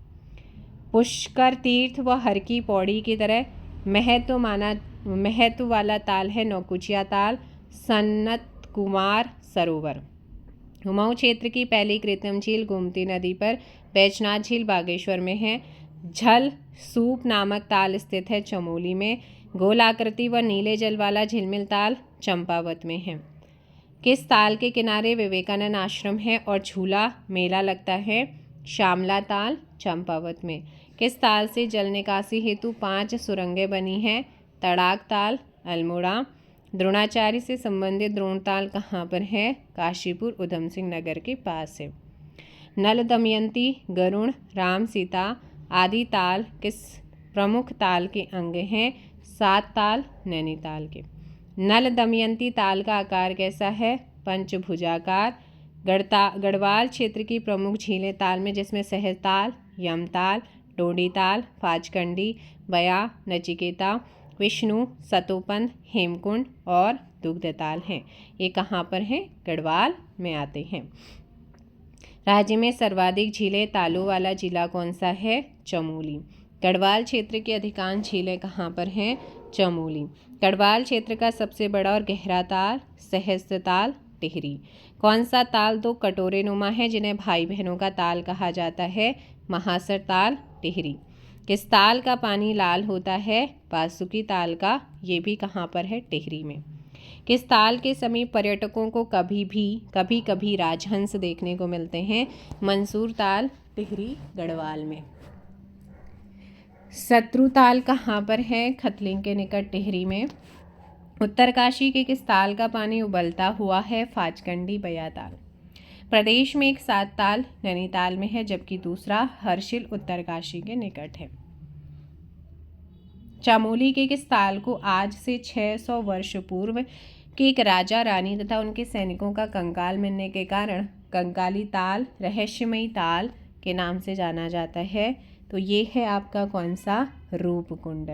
पुष्कर तीर्थ व हर की पौड़ी की तरह महत्व वाला ताल है नौकुचिया ताल। सन्नत कुमार सरोवर। कुमाऊं क्षेत्र की पहली कृत्रिम झील गोमती नदी पर बैजनाथ झील बागेश्वर में है। झल सूप नामक ताल स्थित है चमोली में। गोल आकृति व नीले जल वाला झिलमिल ताल चंपावत में है। किस ताल के किनारे विवेकानंद आश्रम है और झूला मेला लगता है, श्यामला ताल चंपावत में। किस ताल से जल निकासी हेतु 5 सुरंगें बनी हैं, तड़ाक ताल अल्मोड़ा। द्रोणाचार्य से संबंधित द्रोणताल कहाँ पर है, काशीपुर उधम सिंह नगर के पास है। नल दमयंती, गरुण, राम सीता आदि ताल किस प्रमुख ताल के अंग हैं, 7 ताल नैनीताल के। नल दमयंती ताल का आकार कैसा है, पंचभुजाकार। गढ़वाल क्षेत्र की प्रमुख झीलें ताल में जिसमें सहजताल, यमताल, डोडीताल, फाचकंडी, बया, नचिकेता, विष्णु, सतोपंथ, हेमकुंड और दुग्धताल हैं। ये कहाँ पर हैं, गढ़वाल में आते हैं। राज्य में सर्वाधिक झीलें तालों वाला जिला कौन सा है, चमोली। गढ़वाल क्षेत्र की अधिकांश झीलें कहाँ पर हैं, चमोली। गढ़वाल क्षेत्र का सबसे बड़ा और गहरा ताल सहस्त्रताल टिहरी। कौन सा ताल 2 कटोरे नुमा है जिन्हें भाई बहनों का ताल कहा जाता है, महासर ताल टिहरी। किस ताल का पानी लाल होता है, बासुकी ताल का, ये भी कहाँ पर है, टिहरी में। किस ताल के समीप पर्यटकों को कभी कभी राजहंस देखने को मिलते हैं, मंसूर ताल टिहरी गढ़वाल में। शत्रुताल कहाँ पर है, खतलिंग के निकट टिहरी में। उत्तरकाशी के किस ताल का पानी उबलता हुआ है, फाचकंडी बया ताल। प्रदेश में एक 7 ताल नैनीताल में है जबकि दूसरा हर्षिल उत्तरकाशी के निकट है। चमोली के किस ताल को आज से 600 वर्ष पूर्व जबकि एक राजा रानी तथा उनके सैनिकों का कंकाल मिलने के कारण कंकाली ताल रहस्यमयी ताल के नाम से जाना जाता है। तो ये है आपका कौन सा, रूपकुंड।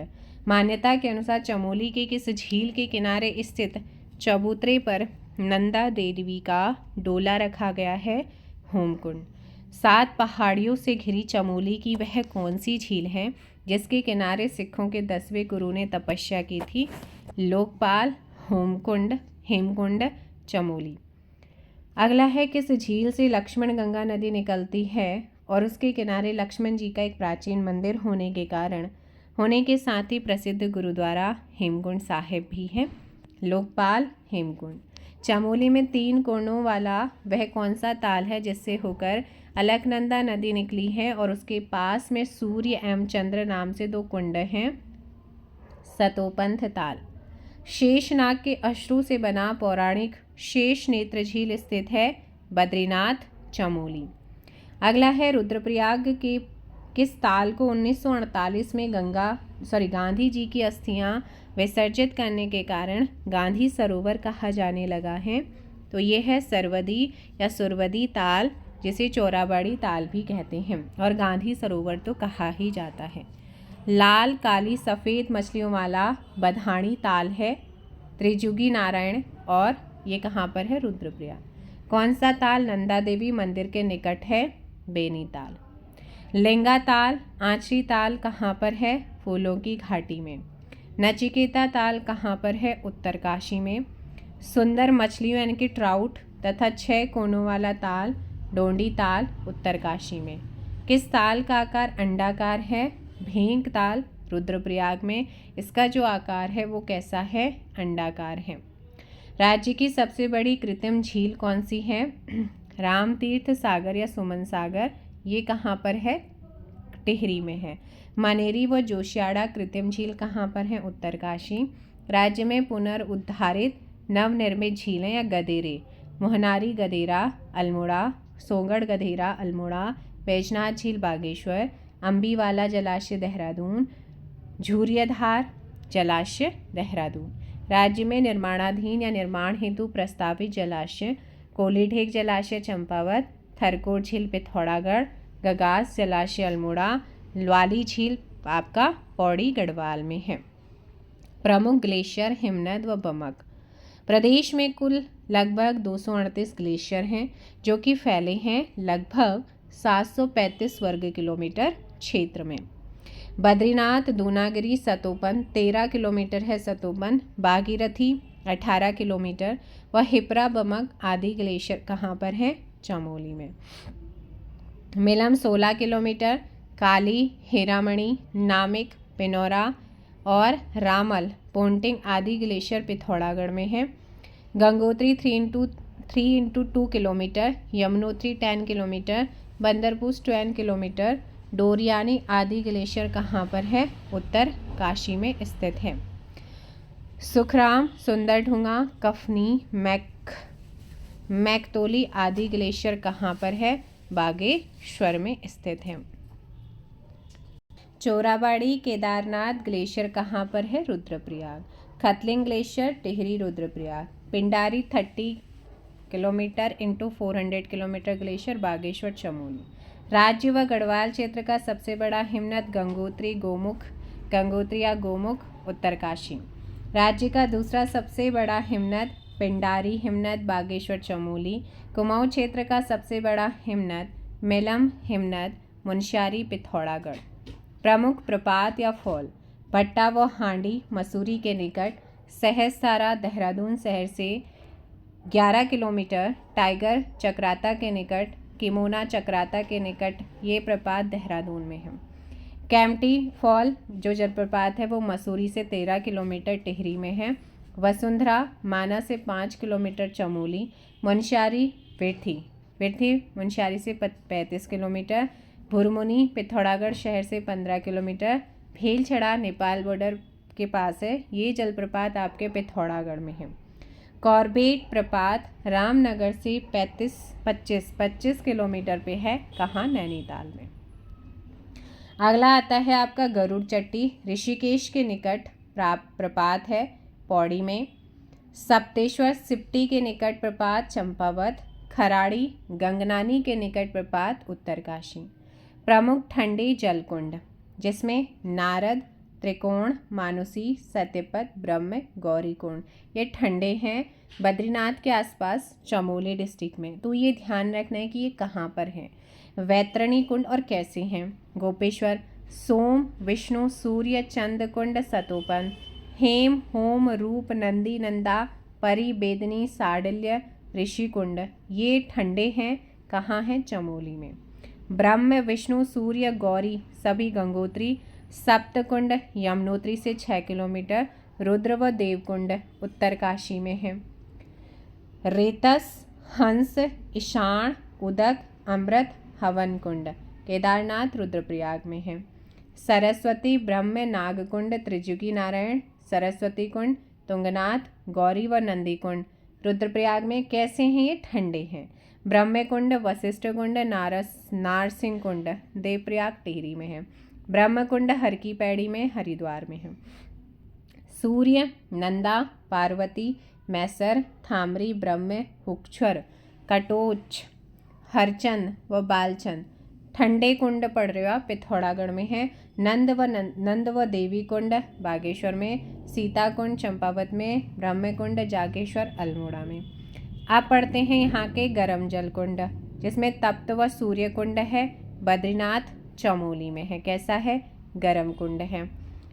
मान्यता के अनुसार चमोली के किस झील के किनारे स्थित चबूतरे पर नंदा देवी का डोला रखा गया है, होमकुंड। 7 पहाड़ियों से घिरी चमोली की वह कौन सी झील है जिसके किनारे सिखों के 10वें गुरु ने तपस्या की थी, लोकपाल, होमकुंड, हेमकुंड, चमोली। अगला है, किस झील से लक्ष्मण गंगा नदी निकलती है और उसके किनारे लक्ष्मण जी का एक प्राचीन मंदिर होने के साथ ही प्रसिद्ध गुरुद्वारा हेमकुंड साहिब भी है, लोकपाल, हेमकुंड। चमोली में 3 कोणों वाला वह कौन सा ताल है जिससे होकर अलकनंदा नदी निकली है और उसके पास में सूर्य एवं चंद्र नाम से 2 कुंड हैं, सतोपंथ ताल। शेषनाग के अश्रु से बना पौराणिक शेष नेत्र झील स्थित है, बद्रीनाथ, चमोली। अगला है, रुद्रप्रयाग के किस ताल को 1948 में गांधी जी की अस्थियां विसर्जित करने के कारण गांधी सरोवर कहा जाने लगा है। तो ये है सरवदी या सुरवदी ताल, जिसे चोराबाड़ी ताल भी कहते हैं, और गांधी सरोवर तो कहा ही जाता है। लाल काली सफ़ेद मछलियों वाला बधाणी ताल है, त्रिजुगी नारायण, और ये कहाँ पर है, रुद्रप्रयाग। कौन सा ताल नंदा देवी मंदिर के निकट है, बेनी ताल। लेंगा ताल, आंचरी ताल कहाँ पर है, फूलों की घाटी में। नचिकेता ताल कहाँ पर है, उत्तरकाशी में। सुंदर मछलियों यानी कि ट्राउट तथा 6 कोनों वाला ताल, डोंडी ताल, उत्तरकाशी में। किस ताल का आकार अंडाकार है, भेंक ताल, रुद्रप्रयाग में। इसका जो आकार है वो कैसा है, अंडाकार है। राज्य की सबसे बड़ी कृत्रिम झील कौन सी है, रामतीर्थ सागर या सुमन सागर। ये कहाँ पर है, टिहरी में है। मनेरी व जोशियाड़ा कृत्रिम झील कहाँ पर है, उत्तरकाशी। राज्य में पुनर्उद्धारित नवनिर्मित झीलें या गदेरे, मोहनारी गदेरा, अल्मोड़ा, सोंगढ़ गधेरा, अल्मोड़ा, बैजनाथ झील, बागेश्वर, अम्बीवाला जलाशय, देहरादून, झूरियाधार जलाशय, देहरादून। राज्य में निर्माणाधीन या निर्माण हेतु प्रस्तावित जलाशय, कोलीढेक जलाशय, चंपावत, थरकोट झील, पिथौरागढ़, गगास जलाशय, अल्मोड़ा, ल्वाली झील आपका पौड़ी गढ़वाल में है। प्रमुख ग्लेशियर हिमनद व बमक। प्रदेश में कुल लगभग 238 ग्लेशियर हैं जो कि फैले हैं लगभग 735 वर्ग किलोमीटर क्षेत्र में। बद्रीनाथ, दूनागिरी, सतोपन 13 किलोमीटर है, सतोपन, भागीरथी 18 किलोमीटर व हिपरा बमक आदि ग्लेशियर कहाँ पर है, चमोली में। मिलम 16 किलोमीटर, काली, हीरामणि, नामिक, पिनौरा और रामल, पोंटिंग आदि ग्लेशियर पिथौरागढ़ में है। Gangotri 3x2 kilometre, Yamunotri 10 kilometre, Bandarpus 10 kilometre, Doriyani आदि ग्लेशियर कहाँ पर है, उत्तर काशी में स्थित है। सुखराम, सुंदरढुंगा, कफनी, मैकतोली आदि ग्लेशियर कहाँ पर है, बागेश्वर में स्थित है। चोराबाड़ी केदारनाथ ग्लेशियर कहाँ पर है, Rudraprayag. Khatling glacier, Tehri, Rudraprayag. Pindari 30 kilometre × 400 kilometre glacier, Bageshwar, Chamoli. राज्य व गढ़वाल क्षेत्र का सबसे बड़ा हिमनद गंगोत्री या गोमुख, उत्तरकाशी। राज्य का दूसरा सबसे बड़ा हिमनद पिंडारी हिमनद, बागेश्वर, चमोली। कुमाऊं क्षेत्र का सबसे बड़ा हिमनद मेलम हिमनद, मुनस्यारी, पिथौरागढ़। प्रमुख प्रपात या फॉल, भट्टा व हांडी मसूरी के निकट, सहस्तारा देहरादून शहर से 11 किलोमीटर, टाइगर चक्राता के निकट, किमोना चक्राता के निकट, ये प्रपात देहरादून में है। कैम्पटी फॉल जो जलप्रपात है वो मसूरी से 13 किलोमीटर, टिहरी में है। वसुंधरा माना से 5 किलोमीटर, चमोली। मुनस्यारी विर्थी मुनस्यारी से 35 किलोमीटर, भुरमुनी पिथौरागढ़ शहर से 15 किलोमीटर, भेलछड़ा नेपाल बॉर्डर के पास है, ये जलप्रपात आपके पिथौरागढ़ में है। कॉर्बेट प्रपात रामनगर से 25 किलोमीटर पे है, कहाँ, नैनीताल में। अगला आता है आपका गरुड़ चट्टी, ऋषिकेश के निकट प्रपात है, पौड़ी में। सप्तेश्वर सिप्टी के निकट प्रपात चंपावत, खराड़ी गंगनानी के निकट प्रपात उत्तरकाशी। प्रमुख ठंडे जलकुंड जिसमें नारद, त्रिकोण, मानुसी, सत्यपत, ब्रह्म, गौरीकुंड ये ठंडे हैं बद्रीनाथ के आसपास चमोली डिस्ट्रिक्ट में। तो ये ध्यान रखना है कि ये कहाँ पर हैं। वैतरणी कुंड और कैसे हैं। गोपेश्वर, सोम, विष्णु, सूर्य, चंद कुंड, सतोपन, हेम, होम, रूप, नंदी, नंदा, परी, बेदनी, साडिल्य, ऋषि कुंड ये ठंडे हैं। कहाँ हैं। चमोली में। ब्रह्म, विष्णु, सूर्य, गौरी सभी गंगोत्री। सप्तकुंड यमुनोत्री से 6 किलोमीटर। रुद्र व देवकुंड उत्तरकाशी में है। रेतस, हंस, ईशान, उदक, अमृत, हवन कुंड केदारनाथ रुद्रप्रयाग में है। सरस्वती, ब्रह्म, नागकुंड, त्रिजुगी नारायण, सरस्वती कुंड, तुंगनाथ, गौरी व नंदी कुंड रुद्रप्रयाग में। कैसे हैं ये। ठंडे हैं। ब्रह्म कुंड, वशिष्ठ कुंड, नारसिंह कुंड देवप्रयाग टिहरी में है। ब्रह्म कुंड हर की पैड़ी में हरिद्वार में है। सूर्य, नंदा, पार्वती, मैसर, थामरी, ब्रह्म, हुक्षर, कटोच, हरचंद व बालचंद ठंडे कुंड पड़ रहे हो आप पिथौरागढ़ में है। नंद व देवी कुंड बागेश्वर में। सीता कुंड चंपावत में। ब्रह्म कुंड जागेश्वर अल्मोड़ा में। आप पढ़ते हैं यहाँ के गर्म जल कुंड जिसमें तप्त व सूर्य कुंड है बद्रीनाथ चमोली में है। कैसा है। गर्म कुंड है।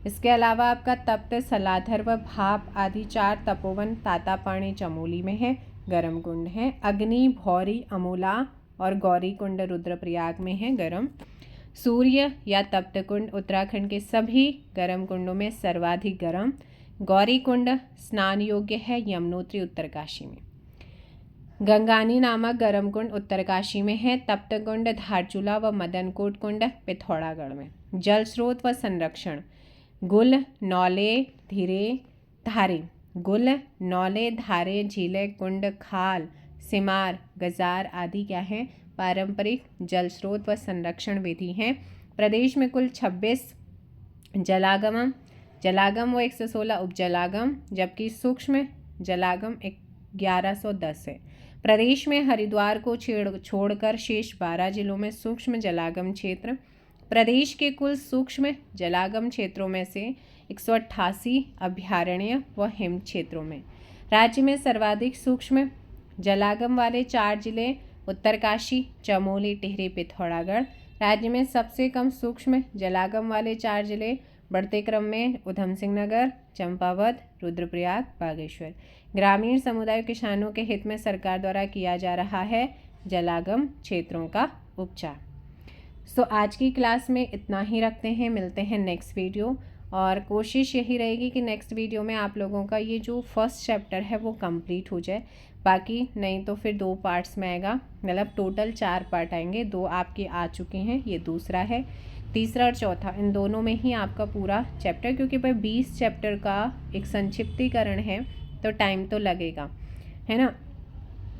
इसके अलावा आपका तप्त, सलाधर व भाप आदि 4 तपोवन तातापानी चमोली में है। गर्म कुंड है। अग्नि, भौरी, अमोला और गौरी कुंड रुद्रप्रयाग में है। गर्म। सूर्य या तप्त कुंड उत्तराखंड के सभी गर्म कुंडों में सर्वाधिक गर्म। गौरी कुंड स्नान योग्य है यमुनोत्री उत्तरकाशी में। गंगानी नामक गर्म कुंड उत्तरकाशी में है। तप्त कुंड धारचूला व मदनकोट कुंड पिथौरागढ़ में। जल स्रोत व संरक्षण गुल, नौले, धीरे, धारे। गुल, नौले, धारे, झीले, कुंड, खाल, सिमार, गजार आदि क्या हैं। पारंपरिक जल स्रोत व संरक्षण विधि हैं। प्रदेश में कुल 26 जलागम व 116 उपजलागम जबकि सूक्ष्म जलागम 1110 है। प्रदेश में हरिद्वार को छोड़कर शेष 12 जिलों में सूक्ष्म जलागम क्षेत्र। प्रदेश के कुल सूक्ष्म जलागम क्षेत्रों में से 188 अभयारण्य व हिम क्षेत्रों में। राज्य में सर्वाधिक सूक्ष्म जलागम वाले 4 जिले उत्तरकाशी, चमोली, टिहरी, पिथौरागढ़। राज्य में सबसे कम सूक्ष्म जलागम वाले 4 जिले बढ़ते क्रम में उधम सिंह नगर, चंपावत, रुद्रप्रयाग, बागेश्वर। ग्रामीण समुदाय किसानों के हित में सरकार द्वारा किया जा रहा है जलागम क्षेत्रों का उपचार। सो आज की क्लास में इतना ही रखते हैं। मिलते हैं नेक्स्ट वीडियो और कोशिश यही रहेगी कि नेक्स्ट वीडियो में आप लोगों का ये जो फर्स्ट चैप्टर है वो कंप्लीट हो जाए। बाकी नहीं तो फिर 2 पार्ट्स में आएगा। मतलब टोटल 4 पार्ट आएंगे। 2 आपके आ चुके हैं, ये दूसरा है। तीसरा और चौथा इन दोनों में ही आपका पूरा चैप्टर, क्योंकि भाई 20 चैप्टर का एक संक्षिप्तीकरण है तो टाइम तो लगेगा, है ना।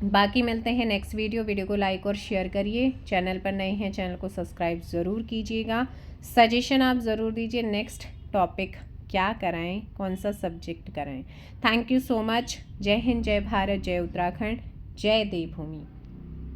बाकी मिलते हैं नेक्स्ट वीडियो को लाइक और शेयर करिए। चैनल पर नए हैं चैनल को सब्सक्राइब ज़रूर कीजिएगा। सजेशन आप ज़रूर दीजिए नेक्स्ट टॉपिक क्या कराएं, कौन सा सब्जेक्ट कराएं। Thank you so much. जय हिंद, जय भारत, जय उत्तराखंड, जय देवभूमि।